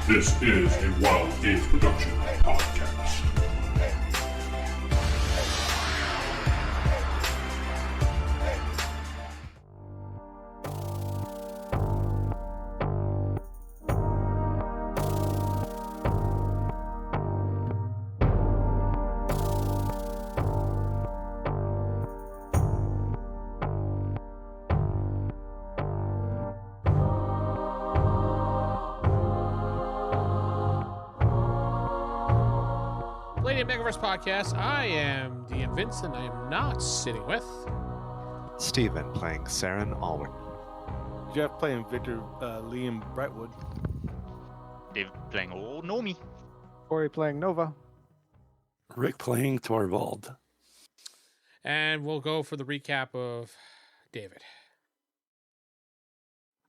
This is a Wild Games Production podcast. Megaverse Podcast. I am DM Vince, and I am not sitting with Steven playing Seran Alwyn. Geoff playing Victor Liam Brightwood. Dave playing old Gnomey. Corey playing Nova. Rick playing Torvald. And we'll go for the recap of David.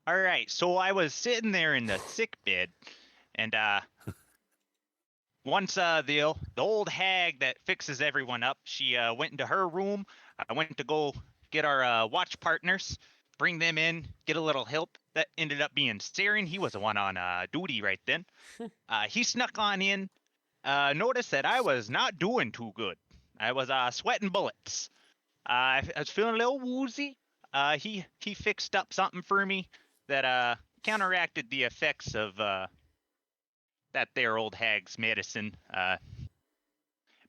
All right, so I was sitting there in the sick bed, and once the old hag that fixes everyone up, she went into her room. I went to go get our watch partners, bring them in, get a little help. That ended up being Seran. He was the one on duty right then. He snuck on in, noticed that I was not doing too good. I was sweating bullets. I was feeling a little woozy. He fixed up something for me that counteracted the effects of that there old hag's medicine.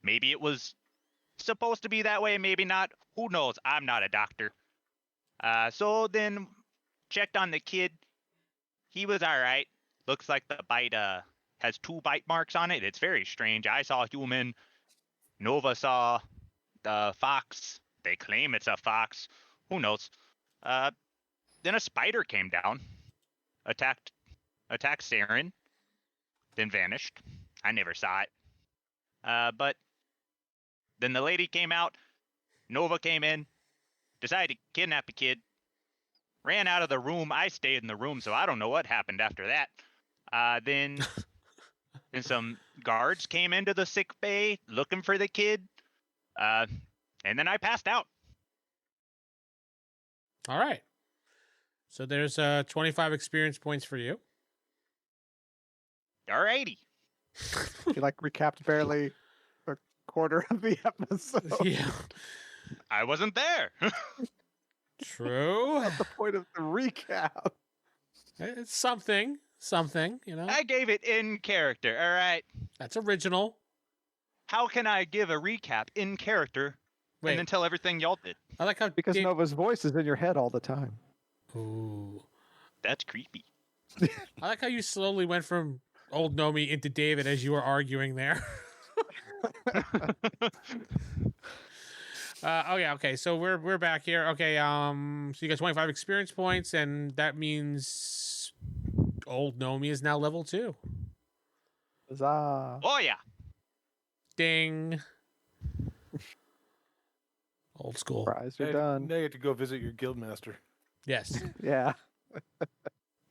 Maybe it was supposed to be that way, maybe not. Who knows? I'm not a doctor. So then checked on the kid. He was all right. Looks like the bite has 2 bite marks on it. It's very strange. I saw a human. Nova saw the fox. They claim it's a fox. Who knows? Then a spider came down, attacked Seran, then vanished. I never saw it. But then the lady came out. Nova came in, decided to kidnap the kid, ran out of the room. I stayed in the room, so I don't know what happened after that. Then some guards came into the sick bay looking for the kid. And then I passed out. All right. So there's 25 experience points for you. Alrighty. You recapped barely a quarter of the episode. Yeah. I wasn't there. True. That's the point of the recap. It's something, you know. I gave it in character, all right? That's original. How can I give a recap in character and then tell everything y'all did? I like how Because Nova's voice is in your head all the time. Ooh. That's creepy. I like how you slowly went from old Gnomey into David as you were arguing there. Okay. So we're back here. Okay. So you got 25 experience points, and that means old Gnomey is now level 2. Huzzah. Oh yeah. Ding. Old school. Surprise, you're done. Now you have to go visit your guildmaster. Yes. Yeah.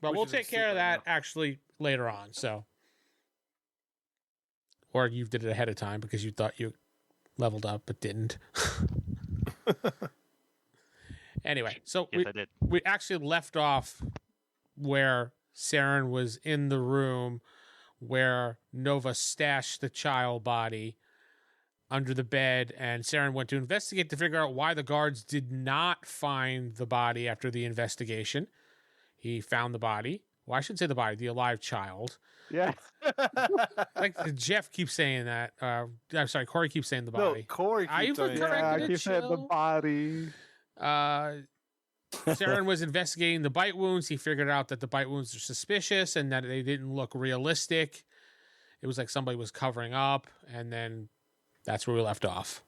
But we'll Which is take care of super that now. actually later on. So, or you did it ahead of time because you thought you leveled up but didn't. Anyway, so Yes, I did. we actually left off where Seran was in the room where Nova stashed the child body under the bed, and Seran went to investigate to figure out why the guards did not find the body after the investigation. He found the body. Well, I shouldn't say the body, the alive child. Yeah. Jeff keeps saying that. I'm sorry, Corey keeps saying the No, body. Corey I keeps even saying corrected Yeah, it, I keep saying the chill. body. Seran was investigating the bite wounds. He figured out that the bite wounds are suspicious and that they didn't look realistic. It was like somebody was covering up, and then that's where we left off.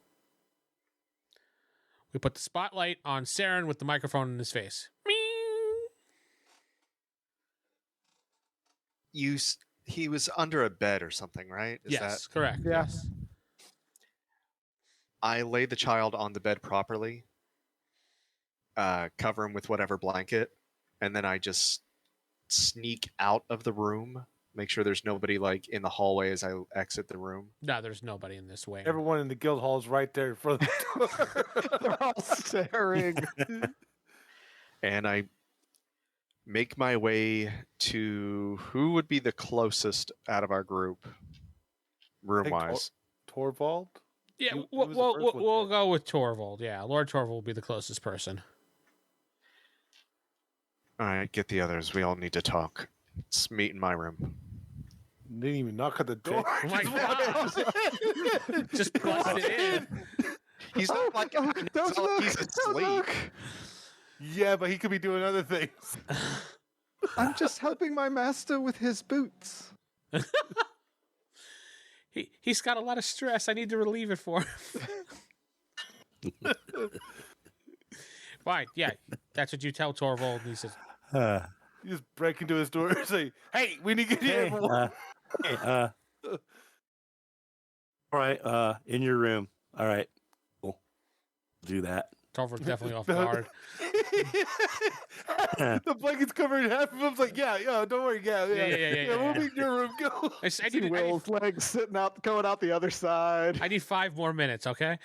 We put the spotlight on Seran with the microphone in his face. He was under a bed or something, right? Yes, correct. Yeah. Yes. I lay the child on the bed properly, cover him with whatever blanket, and then I just sneak out of the room, make sure there's nobody in the hallway as I exit the room. No, there's nobody in this wing. Everyone in the guild hall is right there in front of the door. They're all staring. And I make my way to who would be the closest out of our group, room-wise. Torvald? Yeah, He we'll was the first one we'll there. go with Torvald. Yeah, Lord Torvald will be the closest person. All right, get the others. We all need to talk. Let's meet in my room. Didn't even knock on the door. Oh my God. Just busted in. He's not like Don't look! he's Don't asleep. look! Yeah, but he could be doing other things. I'm just helping my master with his boots. He's got a lot of stress. I need to relieve it for him. Fine, yeah, that's what you tell Torvald. And he says, Uh, You just break into his door and say, "Hey, we need to get hey, here." hey, all right, in your room. All right, cool. Do that. Torvald's definitely off guard. The blanket's covering half of him. It's like, yeah, don't worry, yeah. We'll be in your room. Go. I See need Will's legs sitting out, going out the other side. I need 5 more minutes, okay?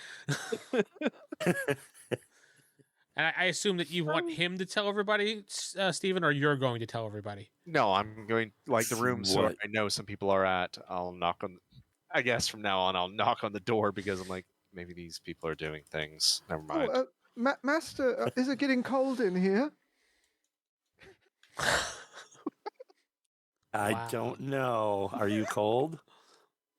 And I assume that you want him to tell everybody, Steven, or you're going to tell everybody? No, I'm going like the room. So What? I know some people are at. I'll knock on. I guess from now on, I'll knock on the door because I'm like, maybe these people are doing things. Never mind. Master, is it getting cold in here? I Wow. don't know. Are you cold?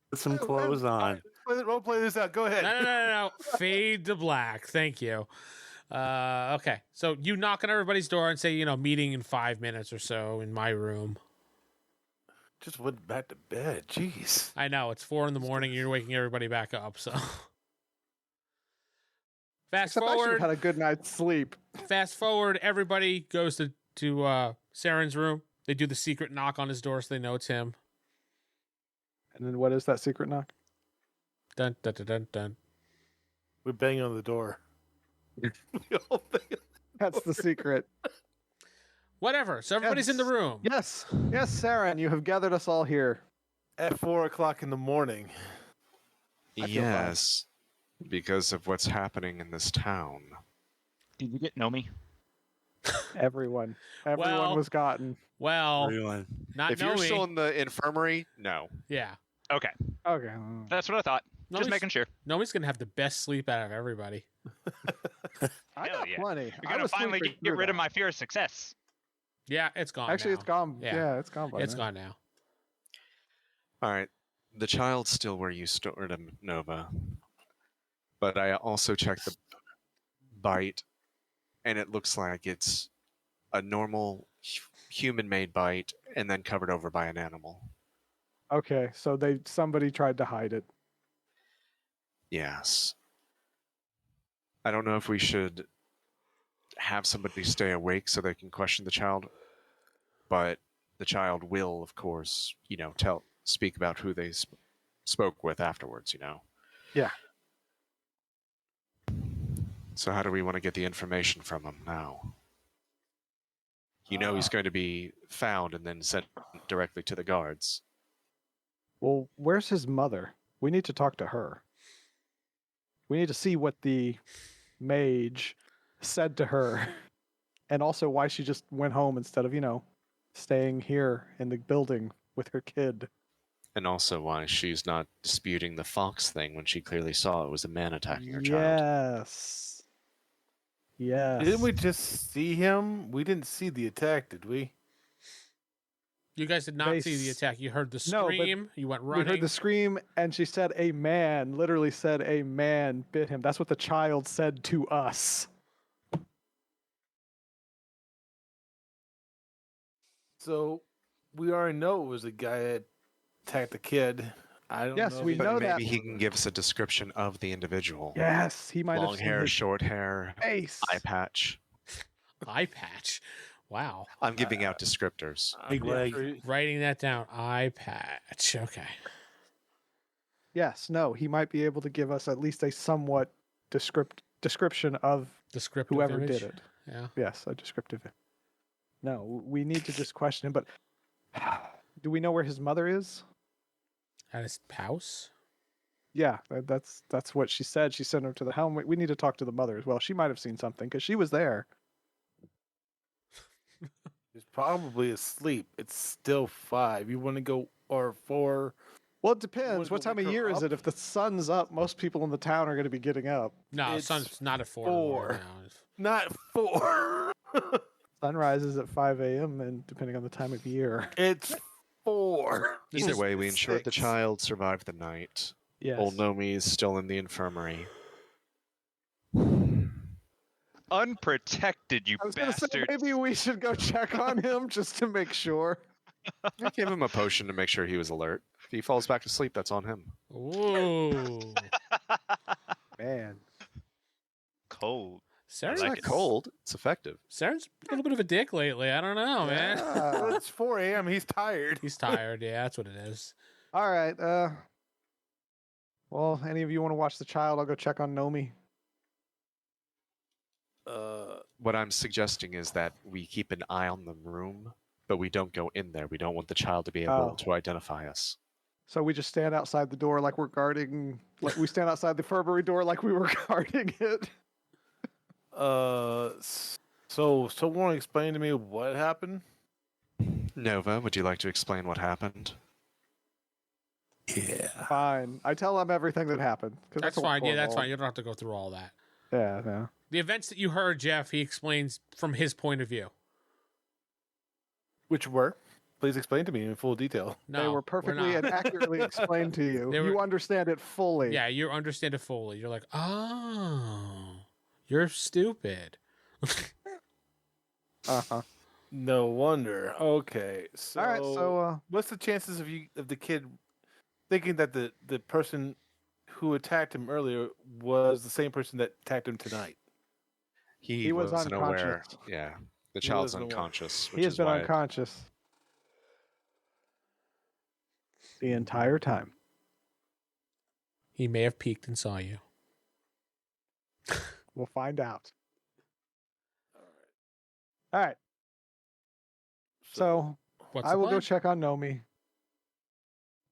Put some clothes on. We'll play this out. Go ahead. No. Fade to black. Thank you. Okay. So you knock on everybody's door and say, meeting in 5 minutes or so in my room. Just went back to bed. Jeez. I know it's 4 a.m. and you're waking everybody back up. So fast Except I should have forward. had a good night's sleep. Fast forward. Everybody goes to Seran's room. They do the secret knock on his door so they know it's him. And then what is that secret knock? Dun dun dun dun dun. We bang on the door. We all bang. That's the secret. Whatever. So everybody's in the room. Yes, Seran, you have gathered us all here. At 4:00 in the morning. I feel fine. Yes, because of what's happening in this town. Did you get Gnomey? Everyone Well- was gotten. Well, Everyone. not If you're Gnome. still in the infirmary, no. Yeah. Okay, Okay. that's what I thought. Gnome's, Just making sure. Gnome's gonna have the best sleep out of everybody. I Hell got yeah. plenty. You're I gonna was finally sleeping get through rid of that. my fear of success. Yeah, it's gone. Actually, now. it's gone. Yeah. Yeah, it's gone by It's now. gone now. All right. The child's still where you stored him, Nova. But I also checked the bite, and it looks like it's a normal human-made bite and then covered over by an animal. Okay, so somebody tried to hide it. Yes. I don't know if we should have somebody stay awake so they can question the child, but the child will, of course, speak about who they spoke with afterwards, Yeah. So how do we want to get the information from him now? He's going to be found and then sent directly to the guards. Well, where's his mother? We need to talk to her. We need to see what the mage said to her, and also why she just went home instead of, staying here in the building with her kid. And also why she's not disputing the fox thing when she clearly saw it was a man attacking her child. Yes. Yes. Didn't we just see him? We didn't see the attack, did we? You guys did not They see the s- attack. You heard the No, but scream. You went We running. heard the scream, and she said a man, literally said a man bit him. That's what the child said to us. So we already know it was a guy that attacked the kid. I don't Yes, know. we if- But know maybe that. he can give us a description of the individual. Yes, he might Long have seen hair, his short hair, face. eye patch. eye patch. Wow. I'm giving out descriptors. Big Yeah, leg. sure. Writing that down. Eye patch. Okay. Yes, no, he might be able to give us at least a somewhat description of Descriptive whoever image. did it. Yeah. Yes, a descriptive. No, we need to just question him. But do we know where his mother is? At his house? Yeah, that's what she said. She sent him to the helm. We need to talk to the mother as well. She might have seen something because she was there. He's probably asleep. It's still 5. You want to go, or 4? Well, it depends. Would What time of wake her year is up? it? If the sun's up, most people in the town are going to be getting up. No, It's sun's not at 4. 4. No. Not 4. Sun rises at 5 a.m. and depending on the time of year. It's 4. Either way, we ensured the 6. child survived the night. Yes. Old Gnomey is still in the infirmary. Unprotected, you I was going to say bastard. maybe we should go check on him just to make sure. I gave him a potion to make sure he was alert. If he falls back to sleep, that's on him. Ooh. Man. Cold. Seran's, It's like not it. cold. It's effective. Seran's a little bit of a dick lately. I don't know, man. Well, it's 4 a.m. He's tired. He's tired. Yeah, that's what it is. All right. Well, any of you want to watch the child? I'll go check on Gnomey. What I'm suggesting is that we keep an eye on the room, but we don't go in there. We don't want the child to be able Oh. to identify us. So we just stand outside the door like we're guarding. Like we stand outside the infirmary door like we were guarding it. So someone explain to me what happened? Nova, would you like to explain what happened? Yeah. Fine. I tell them everything that happened. 'Cause That's what fine. Yeah, that's Torvald- fine. You don't have to go through all that. Yeah, no. The events that you heard, Geoff, he explains from his point of view. Which were? Please explain to me in full detail. No, They were we're perfectly not. and accurately explained to you. They were- You understand it fully. Yeah, you understand it fully. You're like, oh, you're stupid. Uh-huh. No wonder. Okay. So, All right, so what's the chances of the kid thinking that the person who attacked him earlier was the same person that attacked him tonight? He was wasn't aware. unconscious. Yeah, the child's wasn't aware. unconscious, which he has is been why unconscious the entire time. He may have peeked and saw you. We'll find out. All right. So What's I the will go plan? check on Gnomey.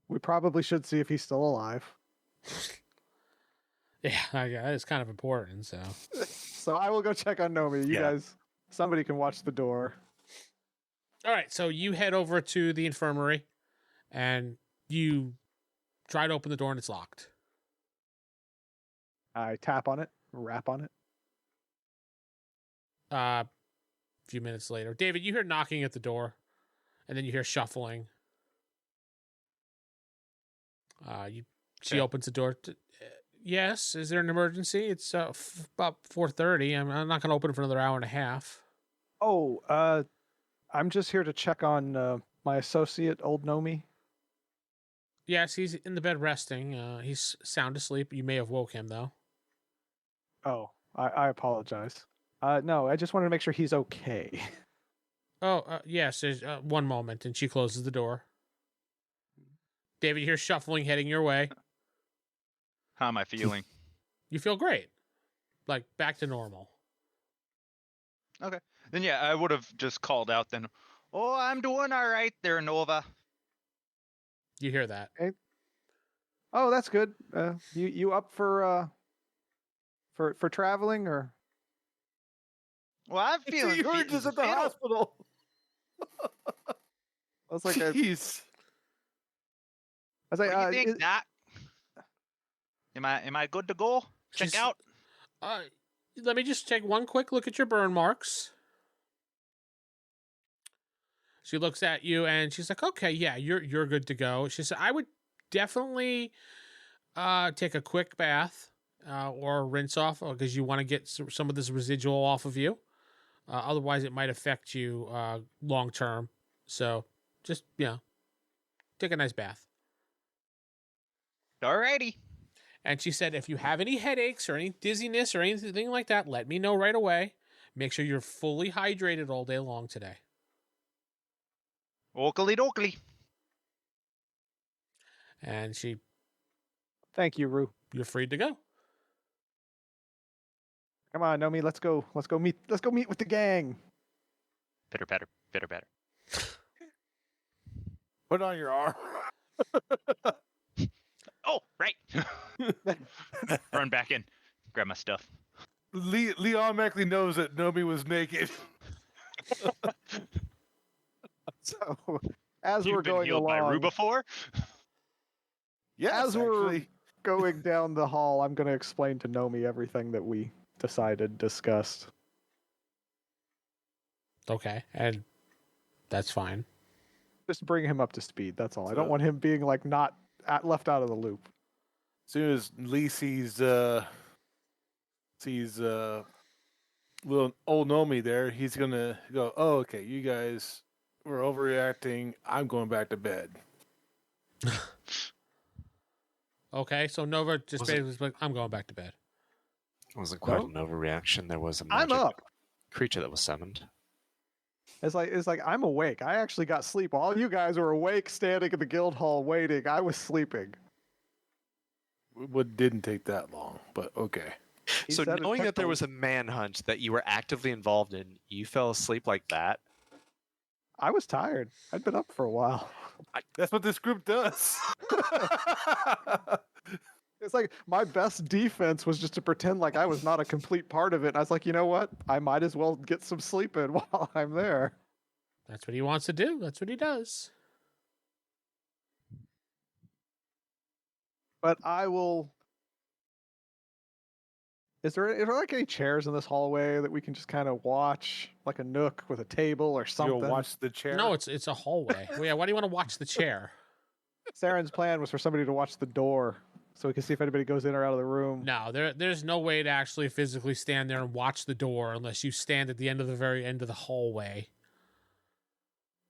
We probably should see if he's still alive. Yeah, it's kind of important. So So I will go check on Gnomey. You Yeah. guys, somebody can watch the door. all right, so you head over to the infirmary, and you try to open the door, and it's locked. I tap on it, rap on it. A few minutes later, David, you hear knocking at the door, and then you hear shuffling. She Okay. opens the door. Yes, is there an emergency? It's about 4:30. I'm not going to open it for another hour and a half. Oh, I'm just here to check on my associate, old Gnomey. Yes, he's in the bed resting. He's sound asleep. You may have woke him though. Oh, I apologize. No, I just wanted to make sure he's okay. Oh, yes. There's one moment, and she closes the door. David, you hear shuffling heading your way. How am I feeling? You feel great, like back to normal. Okay. Then yeah, I would have just called out then. Oh, I'm doing all right there, Nova. You hear that? Oh, that's good. You up for traveling or? Well, I'm feeling. You're just at the hospital. I was like, I Jeez. was What like, do you think, Doc? Am I good to go? Check She's- out. Let me just take one quick look at your burn marks. She looks at you and she's like, "Okay, yeah, you're good to go." She said, "I would definitely take a quick bath or rinse off because you want to get some of this residual off of you. Otherwise, it might affect you long term. So just take a nice bath." Alrighty. And she said, if you have any headaches or any dizziness or anything like that, let me know right away. Make sure you're fully hydrated all day long today. Oakley dokley. And thank you, Rue. you're free to go. Come on, Nomi, let's go meet with the gang. Better. Put on your arm. Oh, right. Run back in. Grab my stuff. Lee automatically knows that Nomi was naked. So, as You've we're been going healed by along, Rubifort? Yes, as we're actually. going down the hall, I'm going to explain to Gnomey everything that we discussed. Okay, and that's fine. Just bring him up to speed. That's all. I don't So- want him being like not left out of the loop. As soon as Lee sees little old Gnomey there, he's gonna go, "Oh, okay, you guys were overreacting. I'm going back to bed." Okay, so Nova just Was it- basically was like, I'm going back to bed. It wasn't quite No? an overreaction. There was a I'm magic up. creature that was summoned. It's like I'm awake. I actually got sleep. All you guys were awake, standing in the guild hall waiting. I was sleeping. What didn't take that long, but okay. He So said it knowing took that there a- was a manhunt that you were actively involved in, you fell asleep like that? I was tired. I'd been up for a while. That's what this group does. It's like my best defense was just to pretend like I was not a complete part of it. And I was like, you know what? I might as well get some sleep in while I'm there. That's what he wants to do. That's what he does. But I will. Is there like any chairs in this hallway that we can just kind of watch, like a nook with a table or something? You'll watch the chair. No, it's a hallway. Well, yeah, why do you want to watch the chair? Saren's plan was for somebody to watch the door so we can see if anybody goes in or out of the room. No, there's no way to actually physically stand there and watch the door unless you stand at the end of the very end of the hallway,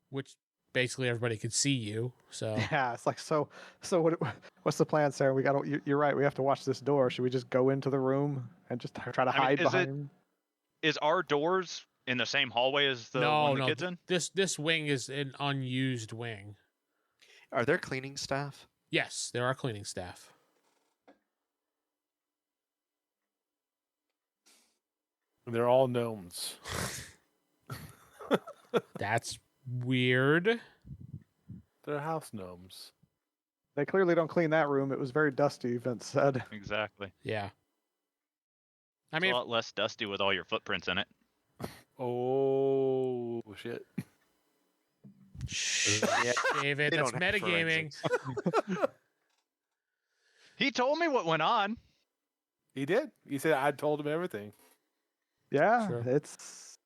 which basically everybody could see you. So Yeah, it's like so. What's the plan, Sarah? We got. You're right. We have to watch this door. Should we just go into the room and just try to I mean, hide is it- behind? Is our doors in the same hallway as the one the kid's in? This wing is an unused wing. Are there cleaning staff? Yes, there are cleaning staff. They're all gnomes. That's weird. They're house gnomes. They clearly don't clean that room. It was very dusty. Vince said. Exactly. Yeah. I It's mean, a lot less dusty with all your footprints in it. Oh shit! shh, Yeah, David, they that's don't have metagaming. forensics. He told me what went on. He did. He said I told him everything. Yeah, Sure. it's.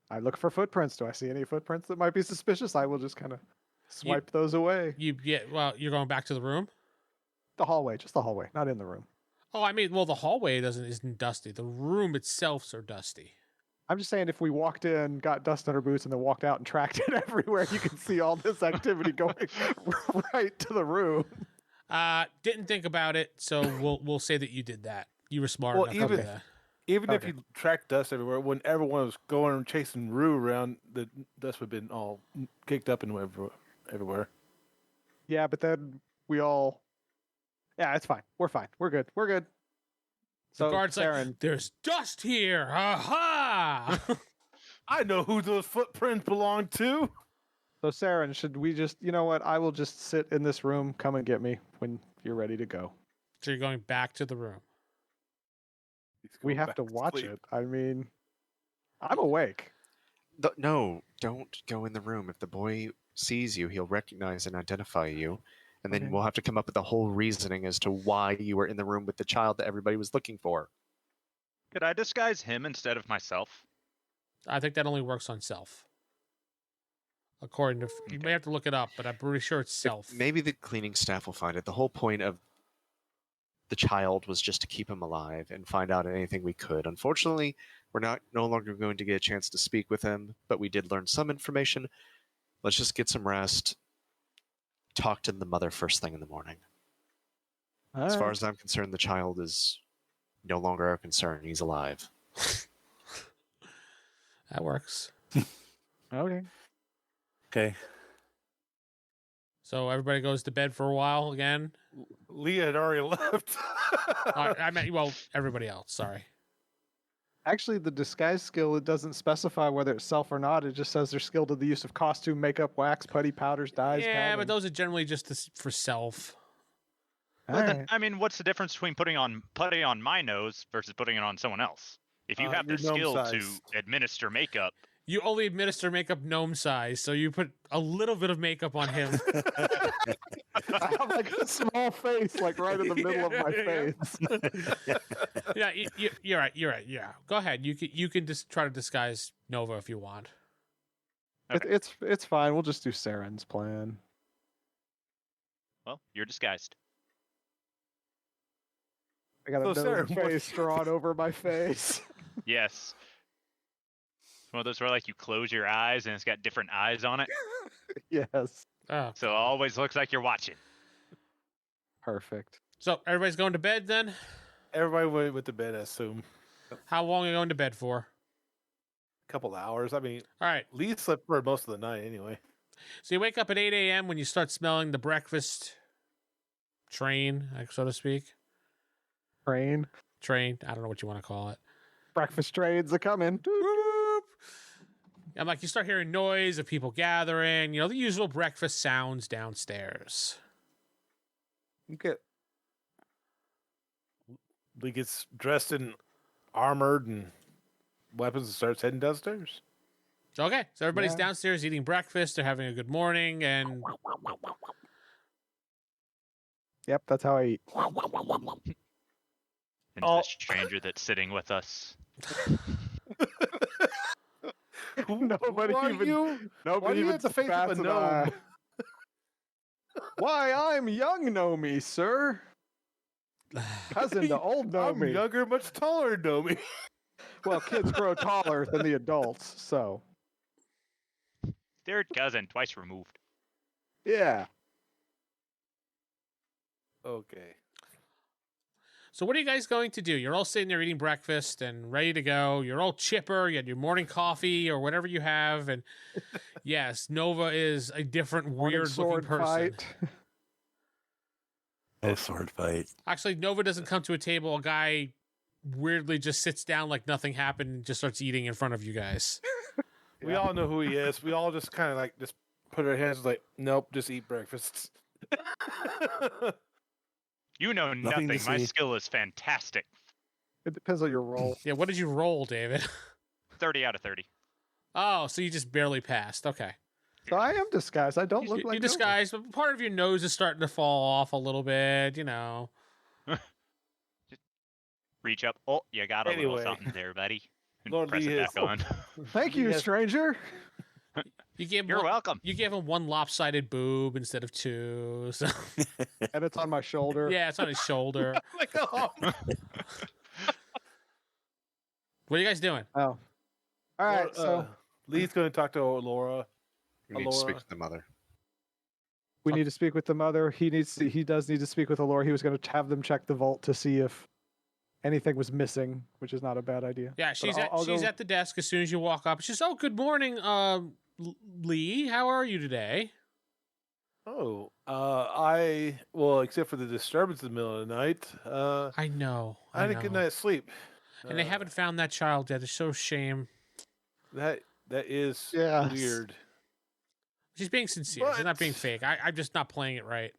I look for footprints. Do I see any footprints that might be suspicious? I will just kind of swipe those away. You're going back to the room? The hallway, just the hallway, not in the room. Oh, I mean, well, the hallway isn't dusty. The room itself are dusty. I'm just saying, if we walked in, got dust on our boots, and then walked out and tracked it everywhere, you can see all this activity going right to the room. Didn't think about it, so we'll say that you did that. You were smart Well, enough to do even- that. Even if Okay. you tracked dust everywhere, when everyone was going and chasing Rue around, the dust would have been all kicked up and everywhere. Yeah, but then we all. Yeah, it's fine. We're fine. We're good. We're good. The So, guard's Saren, like, there's dust here. Aha! I know who those footprints belong to. so Saren, should we just? You know what? I will just sit in this room. Come and get me when you're ready to go. So you're going back to the room. He's We going have back to watch sleep. it. I mean, I'm awake. No, don't go in the room. If the boy sees you, he'll recognize and identify you. And then Okay. we'll have to come up with the whole reasoning as to why you were in the room with the child that everybody was looking for. Could I disguise him instead of myself? I think that only works on self. According to, you may have to look it up, but I'm pretty sure it's self. Maybe the cleaning staff will find it. The whole point of the child was just to keep him alive and find out anything we could. Unfortunately, we're no longer going to get a chance to speak with him, but we did learn some information. Let's just get some rest. Talk to the mother first thing in the morning. As far as I'm concerned, the child is no longer our concern. He's alive. That works. Okay. Okay. So everybody goes to bed for a while again. Leah had already left. I meant, well, everybody else. Sorry. Actually, the disguise skill, it doesn't specify whether it's self or not. It just says they're skilled at the use of costume, makeup, wax, putty, powders, dyes. Yeah, padding. but those are generally just for self. All Well, then, right. I mean, what's the difference between putting on my nose versus putting it on someone else? If you have the your gnome skill size. to administer makeup, You only administer makeup gnome size, so you put a little bit of makeup on him. I have like a small face, like right in the middle of my face. Yeah, you're right. You're right. Yeah, go ahead. You can just try to disguise Nova if you want. Okay. It's fine. We'll just do Seran's plan. Well, you're disguised. I got a So, gnome Saren, face drawn over my face. Yes. It's one of those where like you close your eyes and it's got different eyes on it. Yes. Oh, So it always looks like you're watching. Perfect. so everybody's going to bed then. Everybody went to bed, I assume. How long are you going to bed for? A couple hours. I mean, All right. Lee slept for most of the night anyway. So you wake up at 8 a.m. when you start smelling the breakfast train, like, so to speak. Train. Train. I don't know what you want to call it. Breakfast trains are coming. I'm like, you start hearing noise of people gathering, the usual breakfast sounds downstairs. Okay. Lee gets dressed and armored and weapons and starts heading downstairs. Okay, so everybody's Yeah. downstairs eating breakfast. They're having a good morning, and Yep, that's how I eat. And Oh. the stranger that's sitting with us. Nobody Who are even. you? Nobody Why do you even have the face of a bats an gnome? eye. Why, I'm young Gnomey, sir. Cousin to old I'm Gnomey. younger, much taller than Gnomey. Well, kids grow taller than the adults, so Third cousin, twice removed. yeah. Okay. so what are you guys going to do? You're all sitting there eating breakfast and ready to go. You're all chipper. You had your morning coffee or whatever you have, and yes, Nova is a different, Morning weird-looking sword person. fight. No sword fight. Actually, Nova doesn't come to a table. A guy weirdly just sits down like nothing happened and just starts eating in front of you guys. We all know who he is. We all just kind of like just put our hands like, nope, just eat breakfast. You know Nothing nothing. to My see. skill is fantastic. It depends on your role. Yeah, what did you roll, David? 30 out of 30. Oh, so you just barely passed. Okay. So I am disguised. I don't look You like Gnomey. disguise, but part of your nose is starting to fall off a little bit, Reach up. Oh, you got a little Anyway. something there, buddy. And Lord press Lee it back is- on. Thank you, Yes. stranger. You gave You're one, welcome. You gave him one lopsided boob instead of two. So And it's on my shoulder. yeah, it's on his shoulder. like, oh. What are you guys doing? Oh. All right. Well, So Lee's going to talk to Laura. We need to speak Alora. with the mother. we need to speak with the mother. He does need to speak with Alora. He was going to have them check the vault to see if anything was missing, which is not a bad idea. Yeah, But she's I'll she's go- at the desk as soon as you walk up. She's, oh, good morning, Lee. How are you today? Oh, except for the disturbance in the middle of the night, I know. I had a know. good night's sleep. And they haven't found that child yet. It's so shame. That is Yes. weird. She's being sincere. She's not But- being fake. I'm just not playing it right.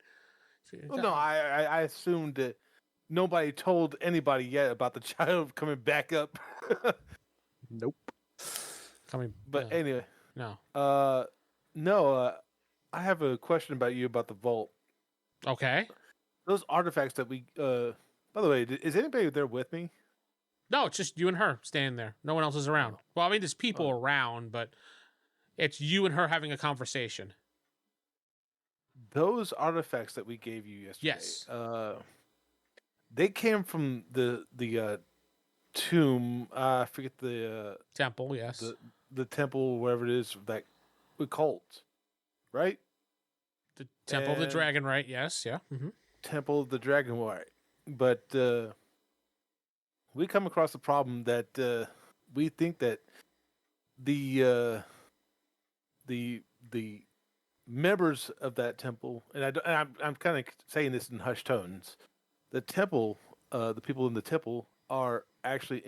Well, no, I assumed that nobody told anybody yet about the child coming back up. Nope. Coming, But no, anyway, no. I have a question about you about the vault. Okay. Those artifacts that we. By the way, is anybody there with me? No, it's just you and her standing there. No one else is around. Well, I mean, there's people around, but it's you and her having a conversation. Those artifacts that we gave you yesterday. Yes. They came from the tomb. I forget the Temple, yes. the temple, wherever it is, that cult, right? The Temple of the and- Dragon, right? Yes, yeah. Mm-hmm. Temple of the Dragon, right? But we come across the problem that we think that the members of that temple, and I'm kind of saying this in hushed tones. The temple, the people in the temple are actually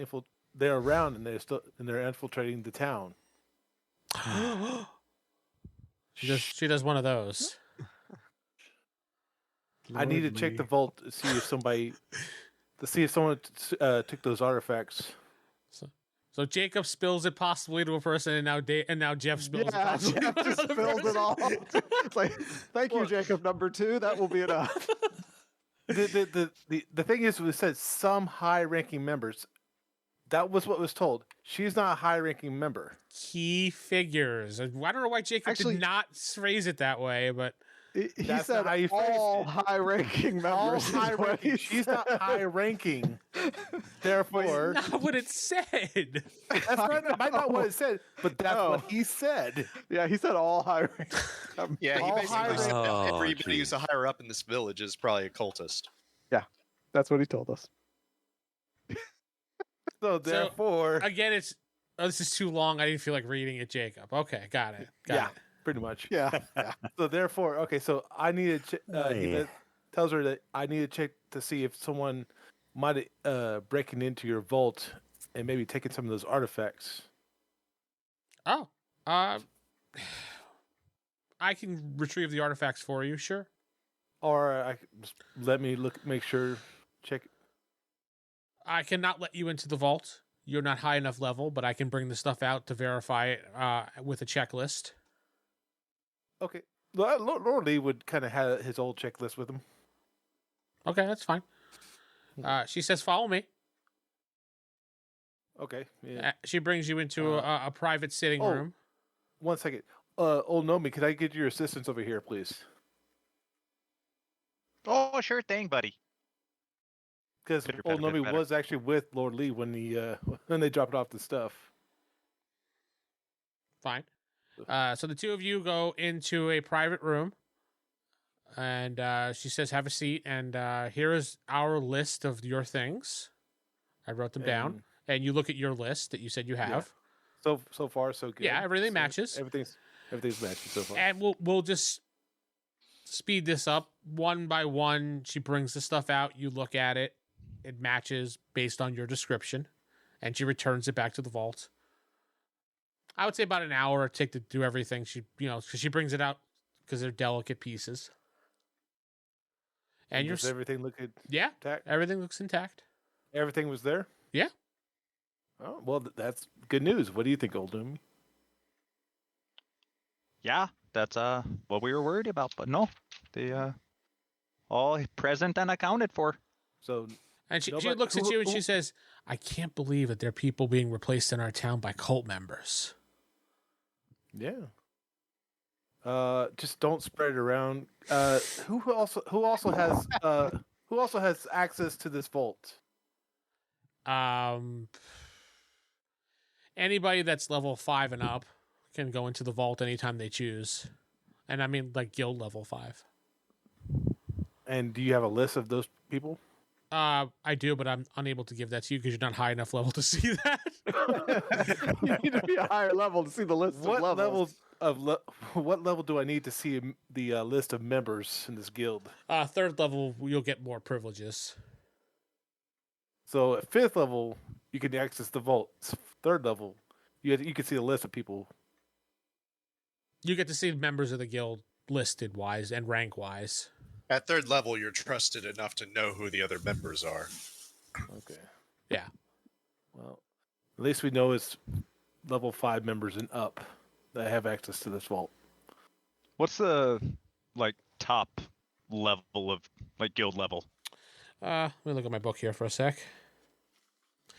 they're around and they're infiltrating the town. She does one of those. I need to check the vault to see if someone took those artifacts. So Jacob spills it possibly to a person, and now Geoff spills it Yeah, possibly Jeff to just another spilled it person. all. It's like, thank you, Jacob, number 2. That will be enough. The thing is, it said some high-ranking members. That was what was told. She's not a high-ranking member. Key figures. I don't know why Jacob Actually- did not phrase it that way, but He That's said not how you phrased all it. high-ranking All members. is what high-ranking. he She's said. not high-ranking. Therefore, not what it said. that's not, might not what it said, but that's Oh. what he said. Yeah, he said all high-ranking. Yeah, he All basically high said rank- Oh, everybody who's a geez. higher up in this village is probably a cultist. That's what he told us. So therefore, Again, this is too long. I didn't feel like reading it, Jacob. Okay, got it. Got it. pretty much. Yeah. So therefore, okay. So I need to. He Yeah. tells her that I need to check to see if someone might breaking into your vault and maybe taking some of those artifacts. Oh, I can retrieve the artifacts for you. Sure. Or just let me make sure, check. I cannot let you into the vault. You're not high enough level, but I can bring the stuff out to verify it with a checklist. Okay. Lord Lee would kind of have his old checklist with him. Okay, that's fine. She says, "Follow me." Okay. Yeah. She brings you into a private sitting oh. room. 1 second. Old Gnomey, could I get your assistance over here, please? Oh, sure thing, buddy. Because Better, Old better, Gnomey better. was actually with Lord Lee when when they dropped off the stuff. Fine. So the two of you go into a private room, and she says, "Have a seat." And here is our list of your things. I wrote them down, and you look at your list that you said you have, So far so good. Yeah, everything So matches. Everything's matching so far. and we'll just speed this up one by one. She brings the stuff out. You look at it. It matches based on your description, and she returns it back to the vault. I would say about an hour it take to do everything. Because she brings it out because they're delicate pieces. And does everything look at yeah, intact? everything looks intact. Everything was there? Yeah. Oh, well, that's good news. What do you think, Old Gnomey? Yeah, that's what we were worried about, but no, they all present and accounted for. So, And she Nobody- looks at who- you and she who- says, "I can't believe that there are people being replaced in our town by cult members." yeah. Just don't spread it around. Who also has access to this vault? Anybody that's level 5 and up can go into the vault anytime they choose. And I mean like guild level 5. And do you have a list of those people? I do, but I'm unable to give that to you because you're not high enough level to see that. You need to be a higher level to see the list What of levels. what level do I need to see the list of members in this guild? 3rd level, you'll get more privileges. So at 5th level, you can access the vault. 3rd level, you can see the list of people. You get to see members of the guild listed wise and rank wise. At 3rd level, you're trusted enough to know who the other members are. Okay. Yeah. Well, at least we know it's level 5 members and up that have access to this vault. What's the top level of guild level? Let me look at my book here for a sec.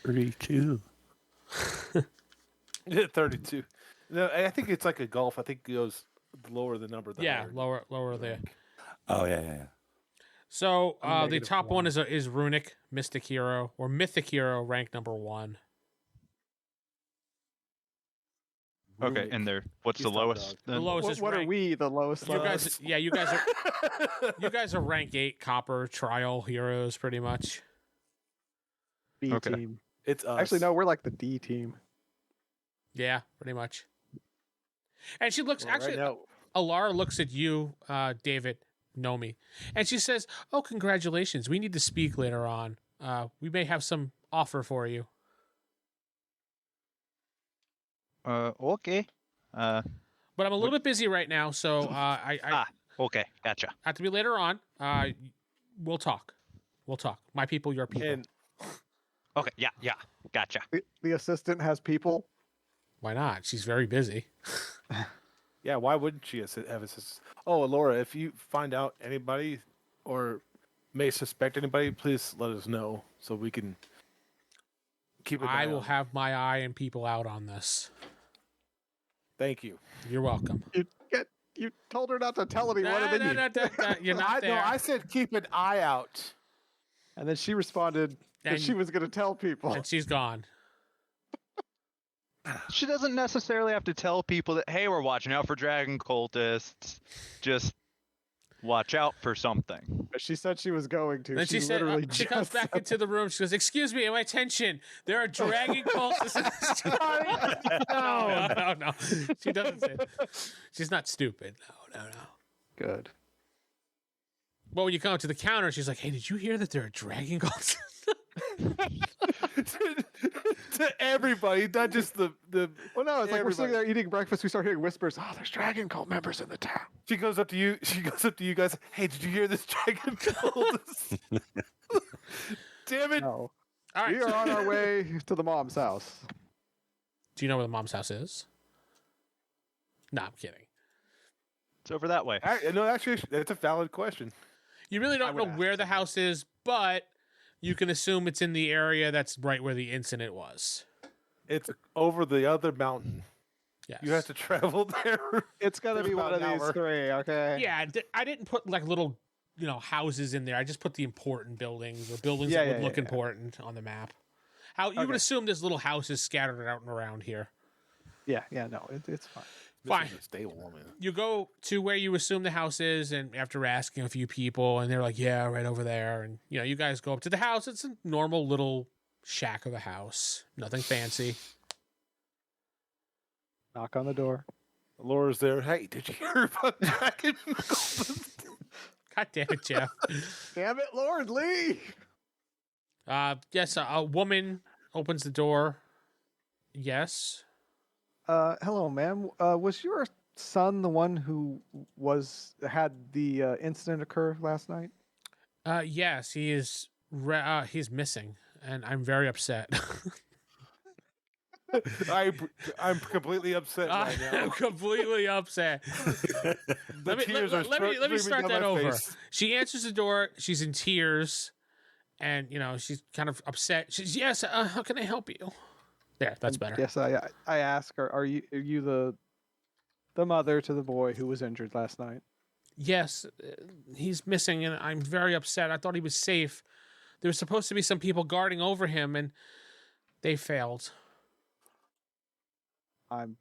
32. 32. No, I think it's like a golf. I think it goes lower the number. The Yeah, higher. lower there. Oh, yeah. So the Negative top one 1. is Runic, Mystic Hero, or Mythic Hero, rank number 1. Okay, Runic. and what's He's the top lowest? dog. The then? lowest What, is what are rank. we, the lowest You level? guys, yeah, you guys are rank 8 copper trial heroes, pretty much. B Okay. team. It's us. Actually, no, we're like the D team. Yeah, pretty much. And she looks Well, actually. right now, Alara looks at you, David Gnome, and she says, "Oh, congratulations! We need to speak later on. We may have some offer for you." Okay. But I'm a little bit busy right now, so I Okay, gotcha. have to be later on. We'll talk. My people, your people. and Okay, yeah, gotcha. The assistant has people. Why not? She's very busy. Yeah, why wouldn't she have assistants? Oh, Laura, if you find out anybody or may suspect anybody, please let us know so we can keep an eye I will on. have my eye and people out on this. Thank you. You're welcome. You told her not to tell anyone, and then You're not there. No, I said keep an eye out. and then she responded that And- she was going to tell people. And she's gone. She doesn't necessarily have to tell people that, hey, we're watching out for dragon cultists. Just watch out for something. She said she was going to. Then she said, literally she comes just back said into the room. She goes, "Excuse me, my attention. There are dragon cultists." in this No. She doesn't say. She's not stupid. No. Good. Well, when you come up to the counter, she's like, "Hey, did you hear that there are dragon cultists?" To everybody, not just the. Well, no, it's like we're Everybody. sitting there eating breakfast. We start hearing whispers. Oh, there's dragon cult members in the town. She goes up to you. She goes up to you guys. Hey, did you hear this dragon cult? Damn it! No. All right. We are on our way to the mom's house. Do you know where the mom's house is? No, I'm kidding. It's over that way. No, actually, that's a valid question. You really don't would know ask where the someone. house is, but you can assume it's in the area that's right where the incident was. It's over the other mountain. Yes. You have to travel there. It's gonna There's be one about of an these hour. three, okay? Yeah, I didn't put like little, houses in there. I just put the important buildings or buildings Yeah, that would yeah, look yeah. important on the map. How you would Okay. assume there's little houses scattered out and around here. Yeah, no, it's fine. Fine. This is a stable woman. You go to where you assume the house is, and after asking a few people, and they're like, "Yeah, right over there." And you guys go up to the house. It's a normal little shack of a house, nothing fancy. Knock on the door. Laura's there. Hey, did you hear about dragon cultists? God damn it, Geoff. Damn it, Lord Lee! Yes, a woman opens the door. Yes. Hello, ma'am. Was your son the one who had the incident occur last night? Yes, he is. He's missing, and I'm very upset. I'm completely upset right now. I'm completely upset. The Let me tears are let me streaming start down that my over. face. She answers the door. She's in tears, and she's kind of upset. She's yes. How can I help you? There, that's better. Yes, I ask her. Are you the mother to the boy who was injured last night? Yes, he's missing, and I'm very upset. I thought he was safe. There was supposed to be some people guarding over him, and they failed. I'm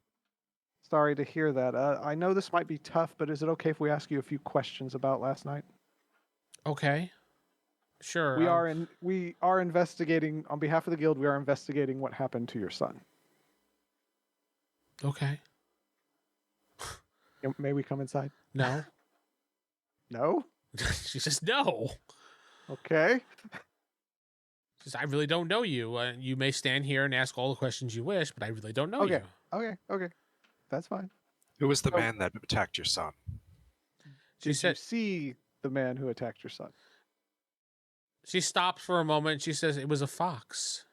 sorry to hear that. I know this might be tough, but is it okay if we ask you a few questions about last night? Okay, sure. We are investigating on behalf of the guild. We are investigating what happened to your son. Okay. May we come inside? No. No. She says no. Okay. She says, I really don't know you. You may stand here and ask all the questions you wish, but I really don't know you. Okay. That's fine. Who was the man that attacked your son? She Did you said. see the man who attacked your son? She stops for a moment. She says, it was a fox.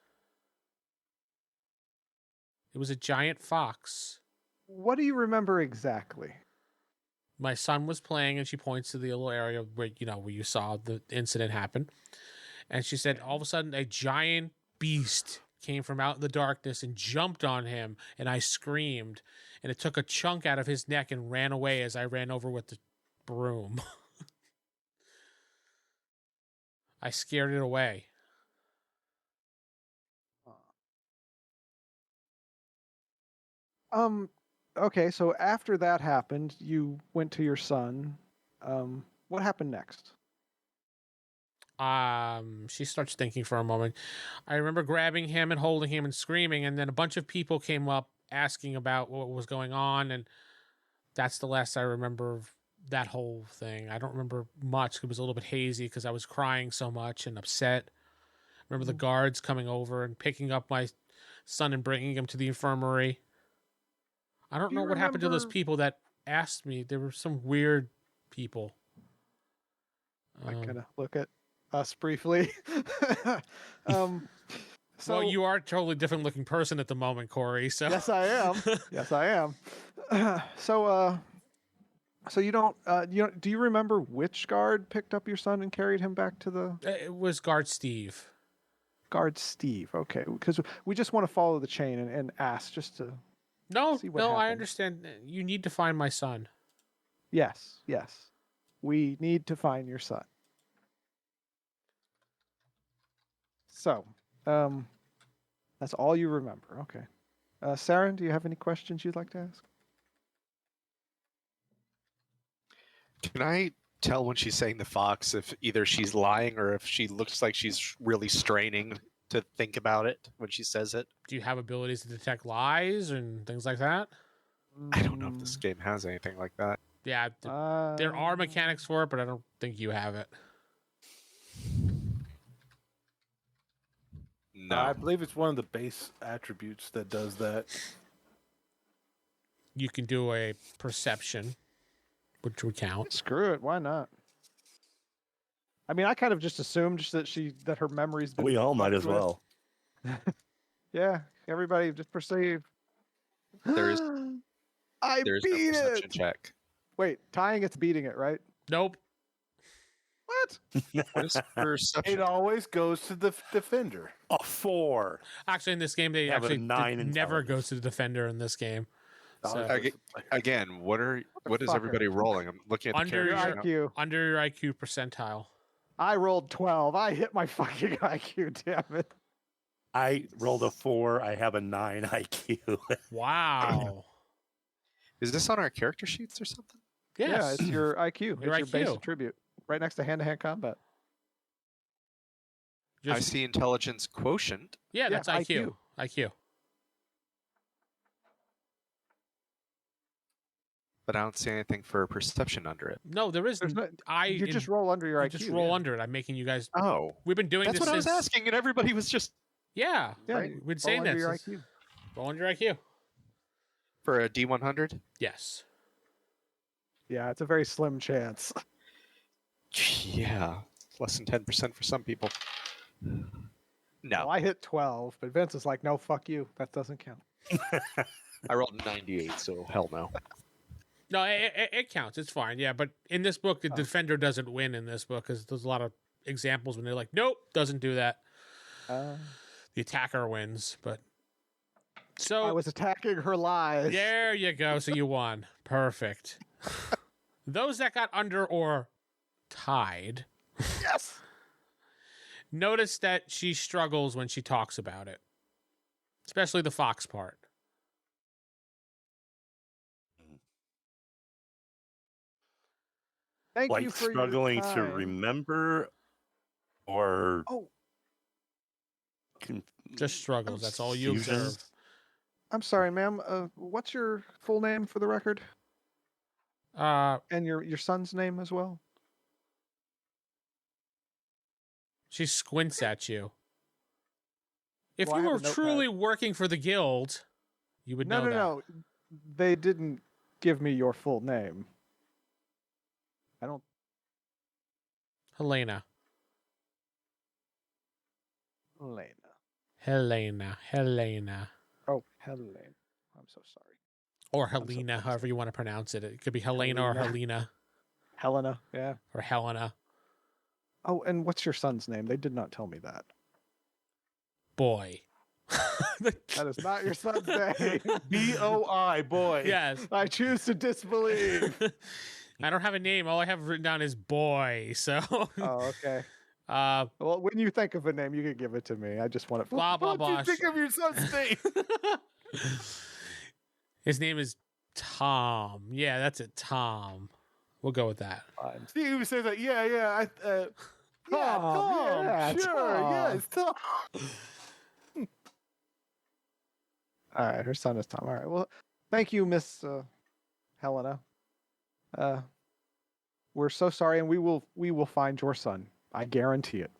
It was a giant fox. What do you remember exactly? My son was playing, and she points to the little area where you saw the incident happen. And she said, all of a sudden, a giant beast came from out in the darkness and jumped on him, and I screamed. And it took a chunk out of his neck and ran away as I ran over with the broom. I scared it away. Okay, so after that happened, you went to your son. What happened next? She starts thinking for a moment. I remember grabbing him and holding him and screaming, and then a bunch of people came up asking about what was going on, and that's the last I remember of that whole thing. I don't remember much. It was a little bit hazy because I was crying so much and upset. I remember the guards coming over and picking up my son and bringing him to the infirmary. I don't Do know you what happened to those remember- people that asked me. There were some weird people. I kind of look at us briefly. So well, you are a totally different looking person at the moment, Corey. So yes, I am. Yes, I am. So you don't do you remember which guard picked up your son and carried him back to the it was Guard Steve. guard Steve? Okay, because we just want to follow the chain and ask just to No, see what no, I happened. understand. You need to find my son. Yes, we need to find your son. So, that's all you remember. Okay. Seran, do you have any questions you'd like to ask? Can I tell when she's saying the fox if either she's lying or if she looks like she's really straining to think about it when she says it? Do you have abilities to detect lies and things like that? I don't know if this game has anything like that. Yeah, there are mechanics for it, but I don't think you have it. No. I believe it's one of the base attributes that does that. You can do a perception, which would count. Screw it. Why not? I mean, I kind of just assumed that her memory's been. We all might fucked as with. well. Yeah, everybody just perceive. There's I no beat perception it. check. Wait, tying it's beating it, right? Nope. What? What is perception? It always goes to the defender. A 4. Actually, in this game, they Yeah, but a actually 9 it never intelligence. goes to the defender in this game. So, Again, what is fuck everybody rolling? I'm looking at the Under Your characters. now. IQ. under your IQ percentile. I rolled 12. I hit my fucking IQ. Damn it. I rolled a 4. I have a 9 IQ. Wow. Is this on our character sheets or something? Yes. Yeah, it's your IQ. Your It's your base IQ. attribute, right next to hand-to-hand combat. I see intelligence quotient. Yeah, Yeah, that's IQ. IQ. But I don't see anything for perception under it. No, there is. There's no, I you just roll under your you IQ. just roll yeah. under it. I'm making you guys. Oh, We've been doing that's this what I was since. asking, and everybody was just Yeah. Yeah, Right. We've been roll saying under this. your It's- IQ. Roll under IQ. for a D100. Yes. Yeah, it's a very slim chance. Yeah, less than 10% for some people. No, Well, I hit 12, but Vince is like, no, fuck you. That doesn't count. I rolled 98, so hell no. No, it counts. It's fine. Yeah, but in this book, the defender doesn't win in this book because there's a lot of examples when they're like, nope, doesn't do that. The attacker wins, but so I was attacking her lies. there you go. So you won. Perfect. Those that got under or tied. Yes. Notice that she struggles when she talks about it, especially the fox part. Thank you Like for struggling your to time. remember or Oh, Just struggles. That's all you Confusion. observe. I'm sorry, ma'am. What's your full name for the record? And your son's name as well? She squints at you. If Well, I you have were a notepad. truly working for the guild, you would know that. No. They didn't give me your full name. I don't. Helena. Helena. Helena. Oh, Helena. I'm so sorry. Or so Helena, however you want to pronounce it. It could be Helena or Helena Helena. Yeah. or Helena. Oh, and what's your son's name? They did not tell me that. Boy. That is not your son's name. BOI, boy. Yes. I choose to disbelieve. I don't have a name. All I have written down is boy. So, Oh, okay. uh, Well, when you think of a name, you can give it to me. I just want it. blah, blah, What do blah. you think of your son's name? His name is Tom. Yeah, that's it. Tom. We'll go with that. Fine. He even says that. Yeah. Tom, yeah, Sure. Tom. Yes, Tom. All right, her son is Tom. All right. Well, thank you, Miss Helena. We're so sorry, and we will find your son. I guarantee it.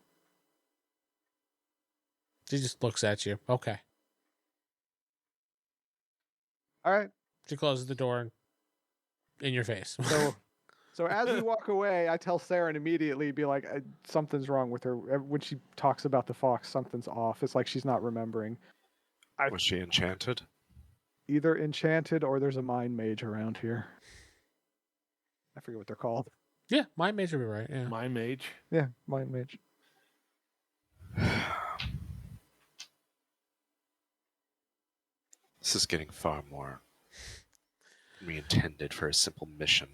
She just looks at you. Okay. All right. She closes the door in your face. So So as we walk away, I tell Seran immediately, be like, something's wrong with her. When she talks about the fox, something's off. It's like she's not remembering. Was she enchanted? Either enchanted or there's a mind mage around here. I forget what they're called. Yeah, mind mage would be right. Yeah. My mage. Yeah, mind mage. This is getting far more than we intended for a simple mission.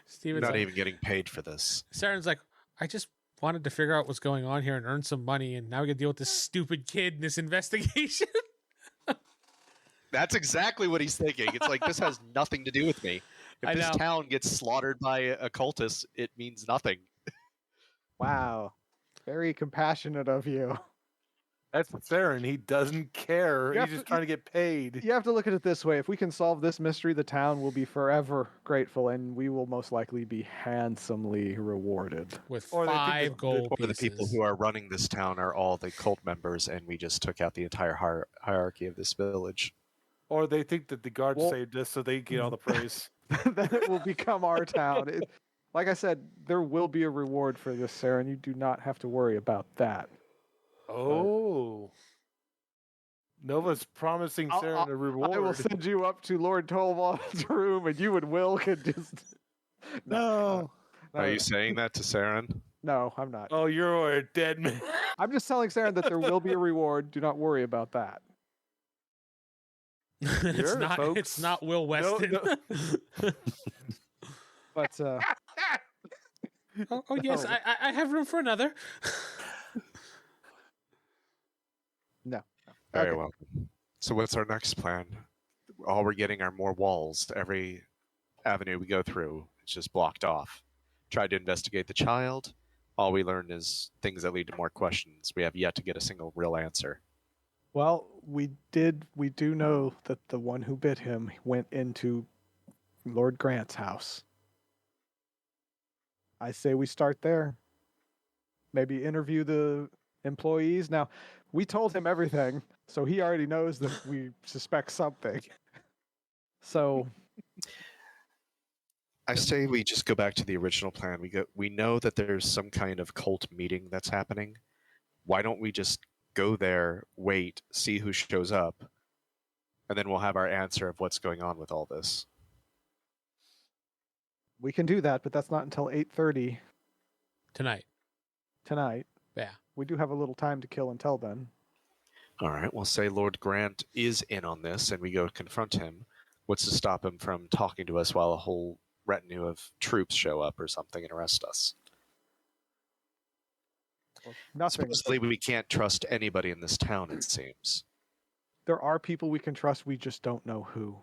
Steven's Not like, even getting paid for this. Saren's like, I just wanted to figure out what's going on here and earn some money, and now we got to deal with this stupid kid in this investigation. That's exactly what he's thinking. It's like, this has nothing to do with me. If I this know. town gets slaughtered by a cultist, it means nothing. Wow. Very compassionate of you. That's Seran. He doesn't care. You He's have just to- trying to get paid. You have to look at it this way. If we can solve this mystery, the town will be forever grateful, and we will most likely be handsomely rewarded. With Or they think 5 the- gold Or pieces. the people who are running this town are all the cult members, and we just took out the entire hierarchy of this village. Or they think that the guards Well- saved us, so they get all the praise. Then it will become our town. Like I said, there will be a reward for this, Sarah, and you do not have to worry about that. Oh. Nova's promising Seran a reward. I will send you up to Lord Torvald's room, and you and Will could just... No. Are you saying that to Seran? No, I'm not. Oh, you're a dead man. I'm just telling Sarah that there will be a reward. Do not worry about that. it's Sure, not. folks. It's not Will Weston. But oh yes, Oh. I have room for another. no. Very Okay. well. So what's our next plan? All we're getting are more walls. Every avenue we go through is just blocked off. Tried to investigate the child. All we learned is things that lead to more questions. We have yet to get a single real answer. Well, we do know that the one who bit him went into Lord Grant's house. I say we start there. Maybe interview the employees. Now, we told him everything, so he already knows that we suspect something. So, I say we just go back to the original plan. We know that there's some kind of cult meeting that's happening. Why don't we just go there, wait, see who shows up, and then we'll have our answer of what's going on with all this. we can do that, but that's not until 8:30 Tonight. tonight. Yeah. We do have a little time to kill until then. All right, we'll say Lord Grant is in on this, and we go confront him. What's to stop him from talking to us while a whole retinue of troops show up or something and arrest us? Nothing. Supposedly, we can't trust anybody in this town, it seems. There are people we can trust, we just don't know who.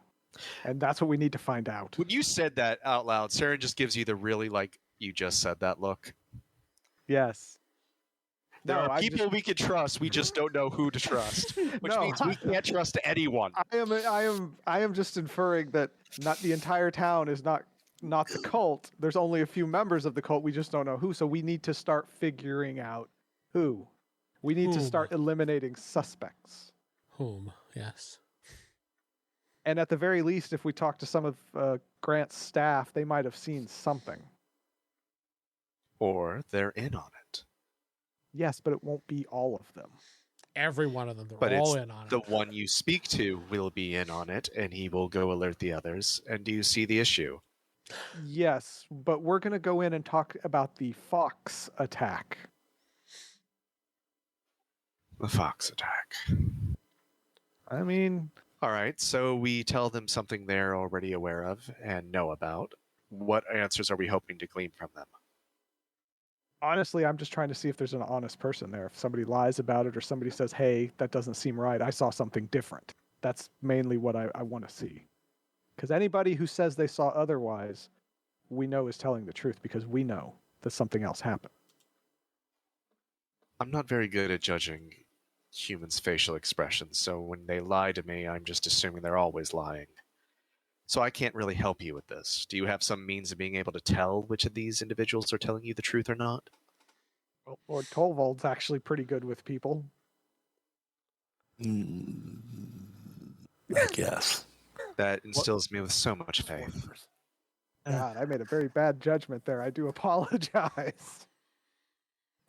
And that's what we need to find out. When you said that out loud, Sarah just gives you the really, like, you just said that look. Yes. There No, are I people just- we can trust, we just don't know who to trust. Which No, means we can't trust anyone. I am just inferring that not the entire town is not the cult. There's only a few members of the cult. We just don't know who. So we need to start figuring out who. We need to Whom? start eliminating suspects. Whom? Yes. And at the very least, if we talk to some of Grant's staff, they might have seen something. Or they're in on it. Yes, but it won't be all of them. Every one of them. They're But all it's in on the it. one you speak to will be in on it, and he will go alert the others. And do you see the issue? Yes, but we're going to go in and talk about the Fox attack. The fox attack. I mean, All right, so we tell them something they're already aware of and know about. What answers are we hoping to glean from them? honestly, I'm just trying to see if there's an honest person there. If somebody lies about it or somebody says, hey, that doesn't seem right. I saw something different. That's mainly what I want to see. Because anybody who says they saw otherwise, we know is telling the truth because we know that something else happened. I'm not very good at judging humans' facial expressions, so when they lie to me, I'm just assuming they're always lying. So I can't really help you with this. Do you have some means of being able to tell which of these individuals are telling you the truth or not? Well, Lord Torvald's actually pretty good with people. I guess. That instills me with so much faith. God, I made a very bad judgment there. I do apologize.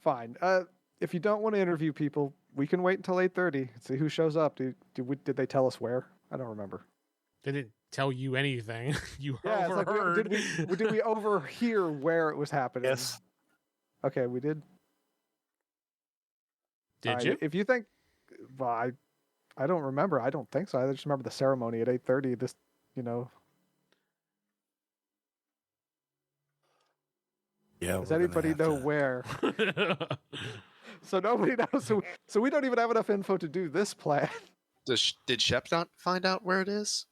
Fine. If you don't want to interview people, we can wait until 8:30. See who shows up. Did they tell us where? I don't remember. They didn't tell you anything. You Yeah, it's like, overheard. did we overhear where it was happening? Yes. Okay, we did. Did you? If you think, well, I don't remember. I don't think so. I just remember the ceremony at 8:30. This, Yeah. does anybody know where? So nobody knows. So we don't even have enough info to do this plan. Did Shep not find out where it is?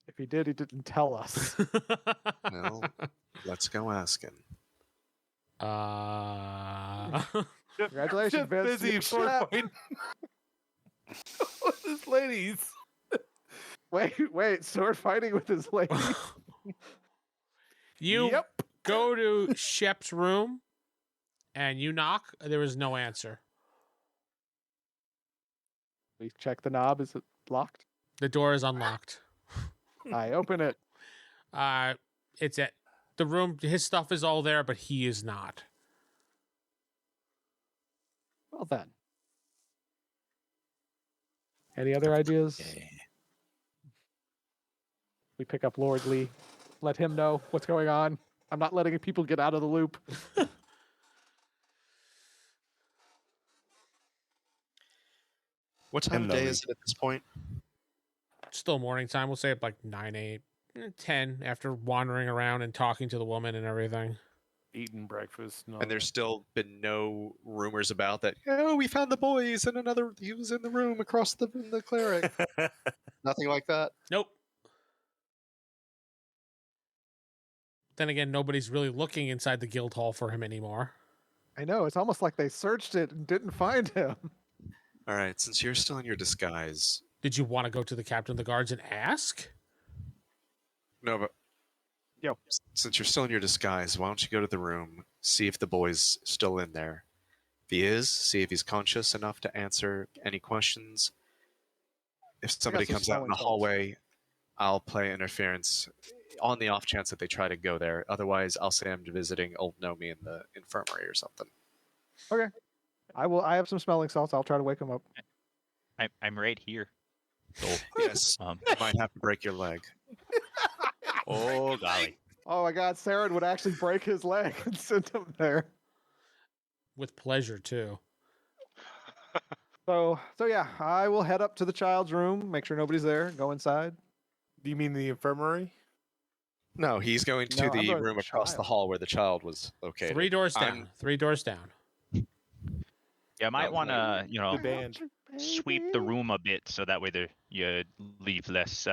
If he did, he didn't tell us. Well, let's go ask him. Congratulations, Just Vince. busy You sword slept. fighting. What's this ladies? Wait, sword fighting with his lady. You Yep. go to Shep's room and you knock. There is no answer. We check the knob. Is it locked? The door is unlocked. I open it. It's at the room. His stuff is all there, but he is not. Well then. Any other ideas? We pick up Lord Lee. Let him know what's going on. I'm not letting people get out of the loop. What time of day is it at this point? Still morning time. We'll say it like 9, 8, 10 after wandering around and talking to the woman and everything. Eating breakfast. No. And there's still been no rumors about that. Oh, we found the boys and he was in the room across the cleric. Nothing like that. Nope. Then again, nobody's really looking inside the guild hall for him anymore. I know. It's almost like they searched it and didn't find him. All right, since you're still in your disguise. Did you want to go to the captain of the guards and ask? No, but since you're still in your disguise, why don't you go to the room, see if the boy's still in there. If he is, see if he's conscious enough to answer any questions. If somebody comes out in the hallway, I'll play interference on the off chance that they try to go there. Otherwise, I'll say I'm visiting old Gnomey in the infirmary or something. Okay. I have some smelling salts. I'll try to wake him up. I'm right here. So, Yes, you might have to break your leg. oh golly. Oh my God, Seran would actually break his leg and send him there. With pleasure, too. So yeah, I will head up to the child's room, make sure nobody's there, go inside. Do you mean the infirmary? No, he's going to No, I'm the going to room the across the child. hall where the child was located. 3 doors down. I'm- 3 doors down. Yeah, I might Oh, want to, The band. sweep the room a bit so that way you leave less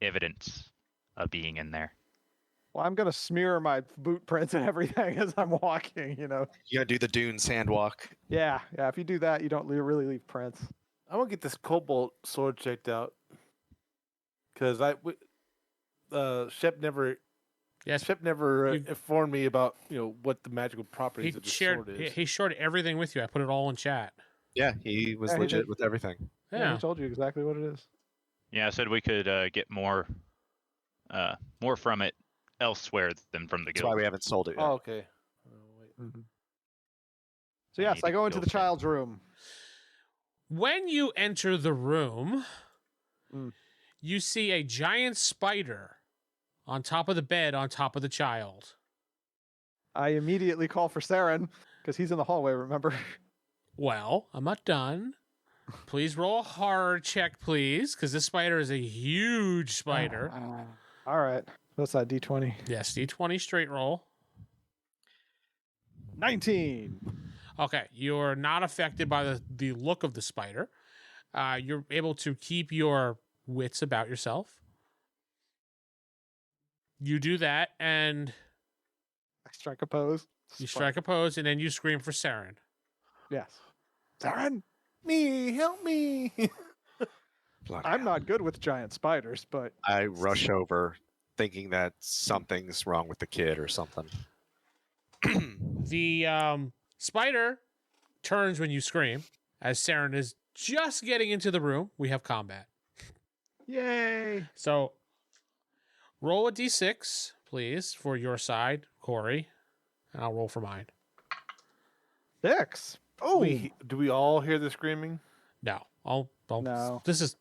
evidence of being in there. Well, I'm gonna smear my boot prints and everything as I'm walking. You gotta do the dune sand walk. Yeah. If you do that, you don't really leave prints. I want to get this cobalt sword checked out. Because Shep never Yes. informed me about what the magical He properties of the shared. sword is. He shared everything with you. I put it all in chat. Yeah, he was Yeah, he legit did. with everything. Yeah. He told you exactly what it is. Yeah, I said we could get more from it elsewhere than from the That's guild. why we haven't sold it yet. Oh, okay. Wait. So I yes, need I to go into the filter. child's room. When you enter the room, Mm. you see a giant spider on top of the bed on top of the child. I immediately call for Seran because he's in the hallway. Remember? Well, I'm not done. Please roll a horror check, please, because this spider is a huge spider. All right. What's that? D20. Yes, D20 straight roll. 19. Okay, you're not affected by the look of the spider. You're able to keep your wits about yourself. You do that, and I strike a pose. you strike a pose, and then you scream for Seran. Yes. Seran, Me, help me! Bloody I'm hell. not good with giant spiders, but I rush over, thinking that something's wrong with the kid or something. The spider turns when you scream. As Seran is just getting into the room, we have combat. yay. So roll a d6 please, for your side, Corey. And I'll roll for mine. 6. Oh, Do we all hear the screaming? No. No. This is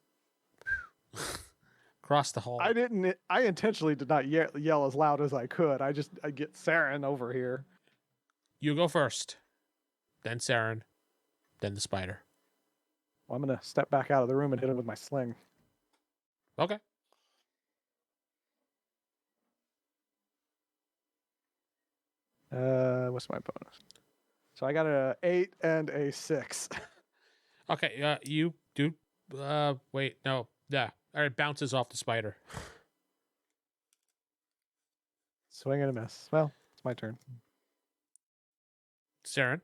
across the hall. I intentionally did not yell as loud as I could. I get Seran over here. You go first. Then Seran. Then the spider. Well, I'm gonna step back out of the room and hit him with my sling. Okay. What's my bonus? So I got a 8 and a 6. Okay, you do. Wait, no. Yeah. All right, bounces off the spider. Swing and a miss. Well, it's my turn. Seran.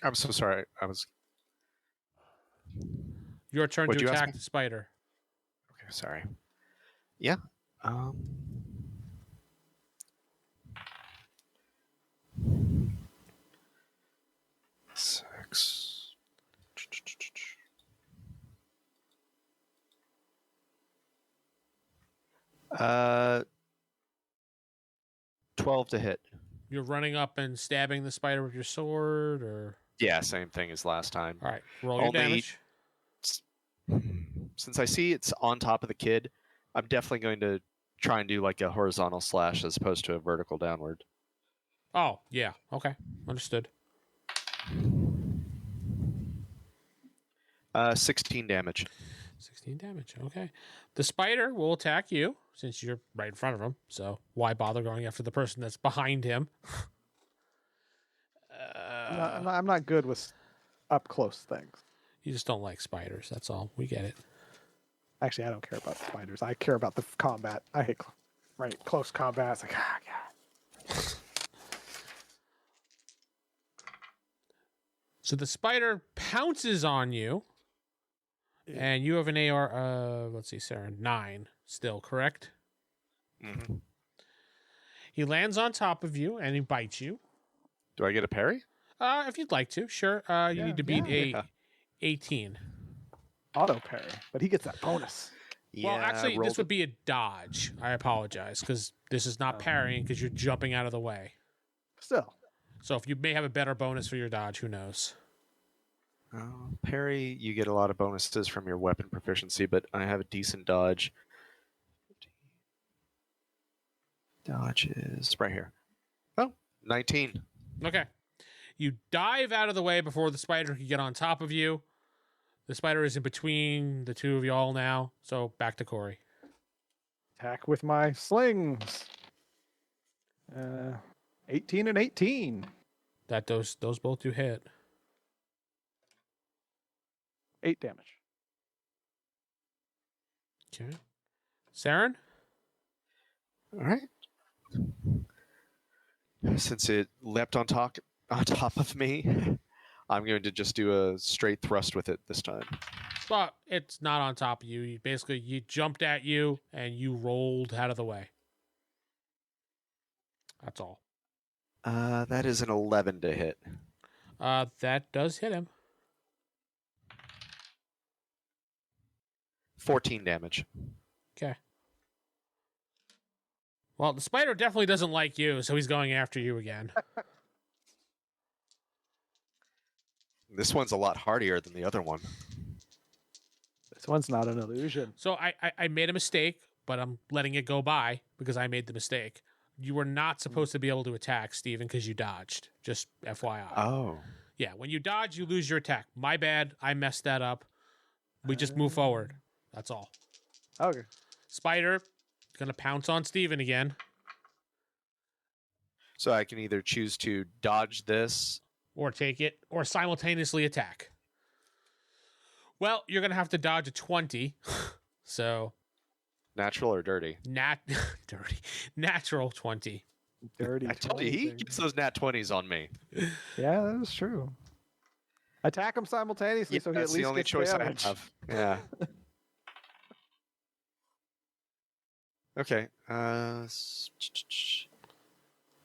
I'm so sorry. I was Your turn What'd to you ask attack me? the spider. okay. Sorry. Yeah. Six. 12 to hit. You're running up and stabbing the spider with your sword, or Yeah, same thing as last time. all right, roll your Only- damage. Since I see it's on top of the kid, I'm definitely going to try and do like a horizontal slash as opposed to a vertical downward. Oh, yeah. Okay, understood. 16 damage. 16 damage. Okay. The spider will attack you since you're right in front of him. So why bother going after the person that's behind him? I'm not good with up close things. You just don't like spiders. That's all. We get it. Actually, I don't care about spiders. I care about the combat. I hate close combat. It's like, God. So the spider pounces on you, and you have an AR. Let's see, Sarah, 9 still, correct? Mm-hmm. He lands on top of you and he bites you. Do I get a parry? If you'd like to, sure. You need to beat yeah. 18. Auto parry, but he gets that bonus. Well, Yeah, actually, rolled this would be a dodge. I apologize, because this is not parrying because you're jumping out of the way. Still, So if you may have a better bonus for your dodge, who knows? Parry, you get a lot of bonuses from your weapon proficiency, but I have a decent dodge. Dodge is right here. Oh, 19. Okay. You dive out of the way before the spider can get on top of you. The spider is in between the two of y'all now. So back to Corey. attack with my slings. 18 and 18. That those both do hit. 8 damage. Okay. Seran? All right. Since it leapt on top of me, I'm going to just do a straight thrust with it this time. But it's not on top of you. You jumped at you and you rolled out of the way. That's all. That is an 11 to hit. That does hit him. 14 damage. Okay. Well, the spider definitely doesn't like you, so he's going after you again. This one's a lot hardier than the other one. This one's not an illusion. So I made a mistake, but I'm letting it go by because I made the mistake. You were not supposed to be able to attack, Steven, because you dodged. Just FYI. Oh. Yeah, when you dodge, you lose your attack. My bad. I messed that up. We just move forward. That's all. Okay. Spider, gonna pounce on Steven again. So I can either choose to dodge this. Or take it, or simultaneously attack. Well, you're gonna have to dodge a 20. So Natural or dirty? dirty. Natural 20. Dirty. I told you, he 20. gets those nat 20s on me. Yeah, that is true. Attack him simultaneously so he at That's least the only gets choice damage. I have. Yeah. Okay.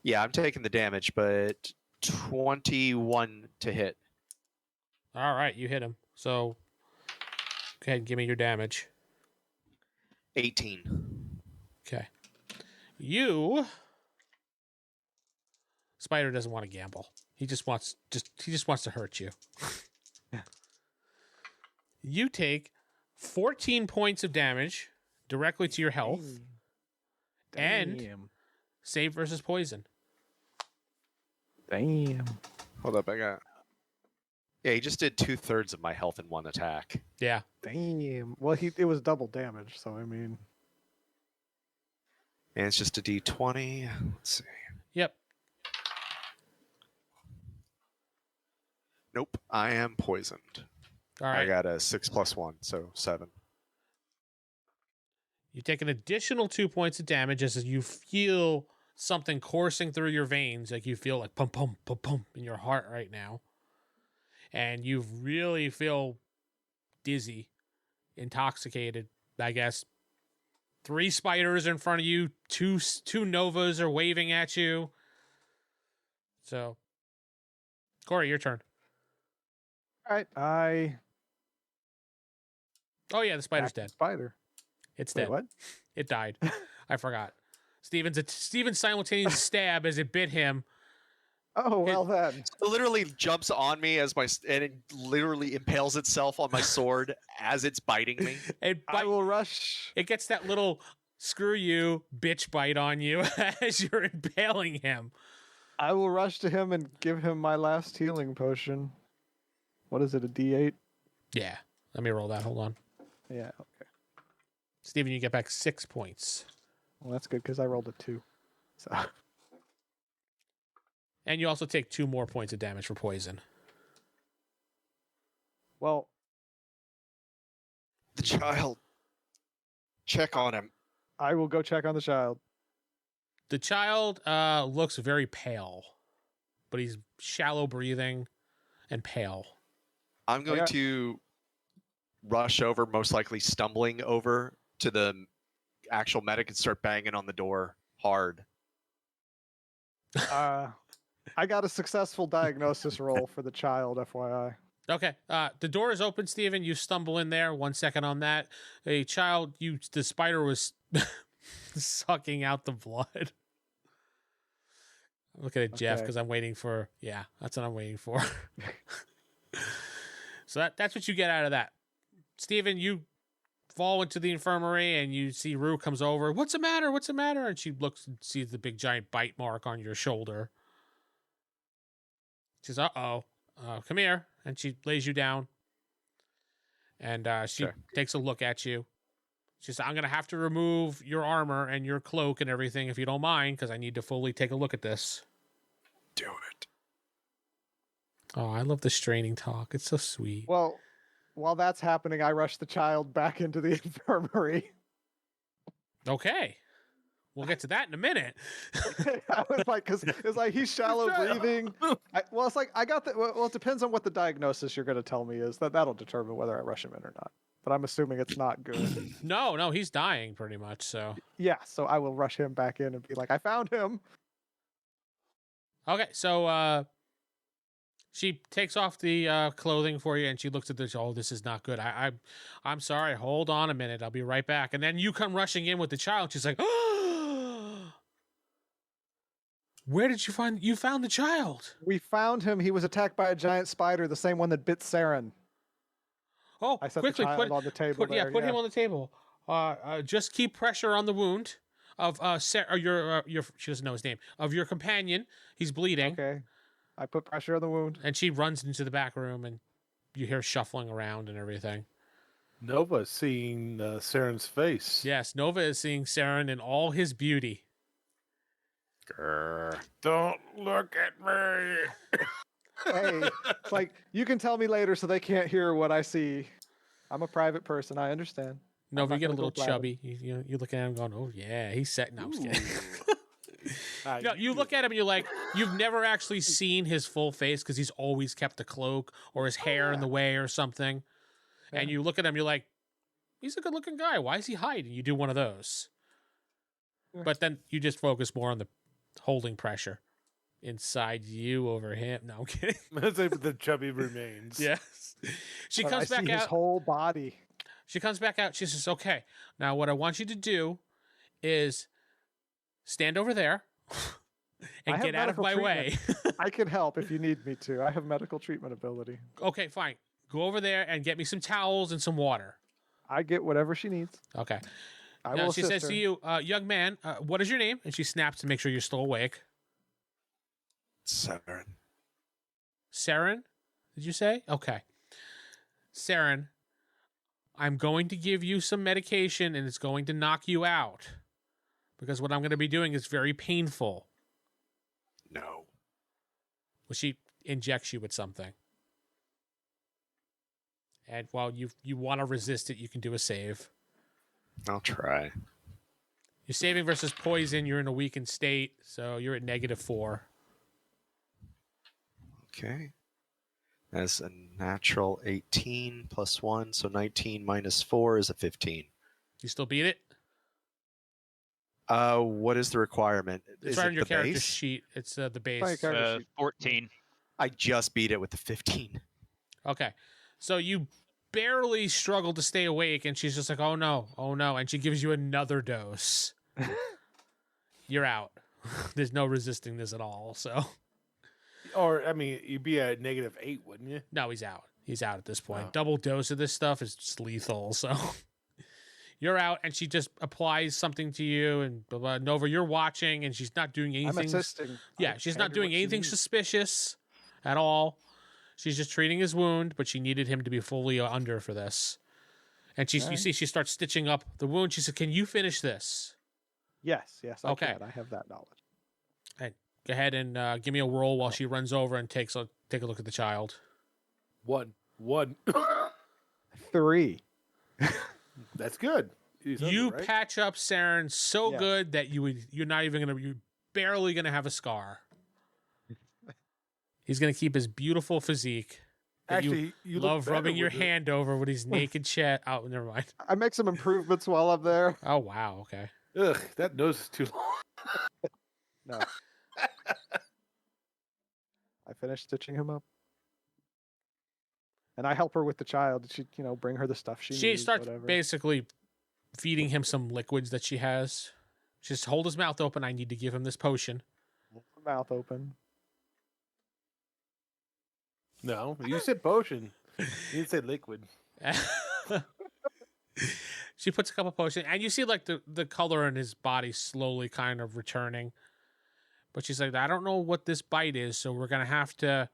Yeah, I'm taking the damage, but 21 to hit. All right, you hit him. So go ahead and give me your damage. 18. Okay. You. Spider doesn't want to gamble. He just wants to hurt you. You take 14 points of damage directly to your health. And save versus poison. Damn. Hold up, I got. Yeah, he just did 2/3 of my health in one attack. Yeah. Damn. Well, it was double damage, so I mean. And it's just a D20. Let's see. Yep. Nope, I am poisoned. All right. I got a 6 + 1, so 7. You take an additional 2 points of damage as you feel something coursing through your veins, like you feel like pump, pump, pump, pump in your heart right now. And you really feel dizzy, intoxicated, I guess. 3 spiders in front of you, two Novas are waving at you. So, Corey, your turn. All right, Oh, yeah, the spider's back to dead. Spider. It's Wait, dead. what? It died. I forgot. Steven's simultaneous stab as it bit him. Oh, well then. It literally jumps on me and it literally impales itself on my sword as it's biting me. I will rush. It gets that little screw you bitch bite on you as you're impaling him. I will rush to him and give him my last healing potion. What is it, a D8? Yeah. Let me roll that. Hold on. Yeah, okay. Steven, you get back 6 points. Well, that's good because I rolled a 2. So. And you also take 2 more points of damage for poison. Well, The child. Check on him. I will go check on the child. The child looks very pale, but he's shallow breathing and pale. I'm going to rush over, most likely stumbling over to the actual medic and start banging on the door hard. I got a successful diagnosis roll for the child, FYI. Okay. The door is open, Steven. You stumble in there. 1 second on that. The spider was sucking out the blood. I'm looking at Geoff because I'm waiting for. Yeah, that's what I'm waiting for. So that's what you get out of that. Steven, you fall into the infirmary and you see Rue comes over. What's the matter? What's the matter? And she looks and sees the big giant bite mark on your shoulder. She says, come here. And she lays you down. And she takes a look at you. She says, I'm going to have to remove your armor and your cloak and everything if you don't mind, because I need to fully take a look at this. Do it. Oh, I love the straining talk. It's so sweet. Well, while that's happening, I rush the child back into the infirmary. Okay. We'll get to that in a minute. I was like, because it's like he's shallow breathing. It's like I got that. Well, it depends on what the diagnosis you're going to tell me is. That'll determine whether I rush him in or not. But I'm assuming it's not good. No, he's dying pretty much. So yeah, so I will rush him back in and be like, I found him. Okay, so she takes off the clothing for you, and she looks at this. Oh, this is not good. I'm sorry. Hold on a minute. I'll be right back. And then you come rushing in with the child. She's like, where did you found the child? We found him. He was attacked by a giant spider, the same one that bit Seran. Oh, I set quickly the child on the table. Put him on the table. Just keep pressure on the wound of your she doesn't know his name, of your companion. He's bleeding. Okay. I put pressure on the wound. And she runs into the back room, and you hear shuffling around and everything. Nova seeing Seran's face. Yes, Nova is seeing Seran in all his beauty. Grr. Don't look at me. Hey, it's like, you can tell me later so they can't hear what I see. I'm a private person. I understand. Nova, you get a gonna little go blab chubby. You look at him going, oh, yeah, he's set. No, I'm just kidding. Ah, No, you look at him and you're like, you've never actually seen his full face because he's always kept a cloak or his hair in the way or something. Yeah. And you look at him, you're like, he's a good looking guy. Why is he hiding? You do one of those. Yeah. But then you just focus more on the holding pressure inside you over him. No, I'm kidding. The chubby remains. Yes. She But comes I back see out. his whole body. She comes back out. She says, okay, now what I want you to do is stand over there and I have get out of medical my way. I can help if you need me to. I have medical treatment ability. Okay, fine. Go over there and get me some towels and some water. I get whatever she needs. Okay. I Now will she assist says her. to you, young man, what is your name? And she snaps to make sure you're still awake. Seran. Seran, did you say? Okay. Seran, I'm going to give you some medication and it's going to knock you out. Because what I'm going to be doing is very painful. No. Well, she injects you with something. And while you want to resist it, you can do a save. I'll try. You're saving versus poison. You're in a weakened state, so you're at -4. Okay. That's a natural 18 plus 1, so 19 minus 4 is a 15. You still beat it? What is the requirement? It's Is right it on your the character base? sheet. It's the Right, base. character sheet. 14. I just beat it with the 15. Okay. So you barely struggle to stay awake, and she's just like, oh no, and she gives you another dose. You're out. There's no resisting this at all, so. Or, I mean, you'd be at -8, wouldn't you? No, he's out. He's out at this point. Oh. Double dose of this stuff is just lethal, so. You're out, and she just applies something to you, and blah, blah. Nova, you're watching, and she's not doing anything. I'm assisting. Yeah, I'm she's handing not doing what she anything needs. suspicious at all. She's just treating his wound, but she needed him to be fully under for this. And you Alright. see she starts stitching up the wound. She said, can you finish this? Yes, I Okay. can. I have that knowledge. Go ahead and give me a roll while she runs over and take a look at the child. 1. 3. That's good. He's You under, right? patch up Seran so Yes. good that you're barely gonna have a scar. He's gonna keep his beautiful physique. that you Actually, you look love better rubbing your with it. hand over with his naked chest. Oh, never mind. I make some improvements while I'm there. Oh wow. Okay. Ugh, that nose is too long. No. I finished stitching him up. And I help her with the child. She, bring her the stuff she She needs. starts whatever. basically feeding him some liquids that she has. Just hold his mouth open. I need to give him this potion. Mouth open. No, you said potion. You didn't say liquid. She puts a couple potions, and you see like the color in his body slowly kind of returning. But she's like, I don't know what this bite is, so we're gonna have to.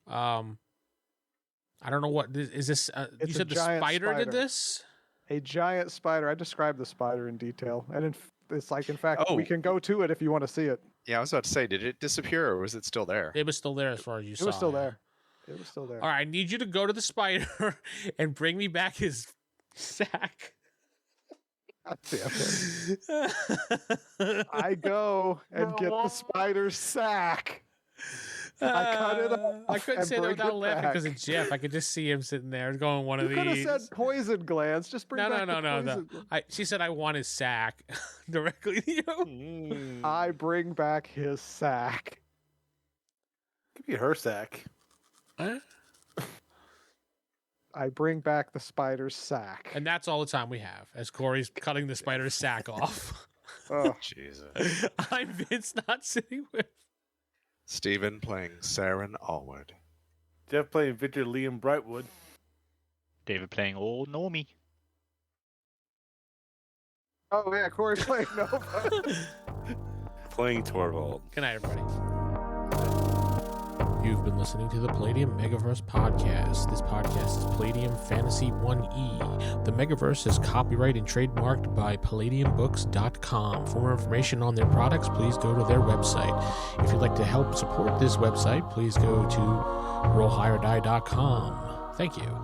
I don't know what is this. You It's a said the giant spider did spider. this. A giant spider. I described the spider in detail. And it's like, in fact, Oh. we can go to it if you want to see it. Yeah, I was about to say, did it disappear or was it still there? It was still there as far as you saw. It was still there. It was still there. All right, I need you to go to the spider and bring me back his sack. God damn it. I go and get the spider's sack. I cut it up I couldn't and say that bring without it laughing because back. of Geoff. I could just see him sitting there going one You of could have these. said poison glands. Just bring back the No. poison. She said I want his sack directly to you. I bring back his sack. Give me her sack. Huh? I bring back the spider's sack. And that's all the time we have as Corey's cutting the spider's sack off. Oh, Jesus. I'm Vince, not sitting with. Steven playing Seran Allwood. Geoff playing Victor Liam Brightwood. David playing old Gnomey. oh yeah, Corey playing Nova. Playing Torvald. Good night, everybody. You've been listening to the Palladium Megaverse podcast. This podcast is Palladium Fantasy 1E. The Megaverse is copyright and trademarked by PalladiumBooks.com. For more information on their products, please go to their website. If you'd like to help support this website, please go to RollHigherDie.com. Thank you.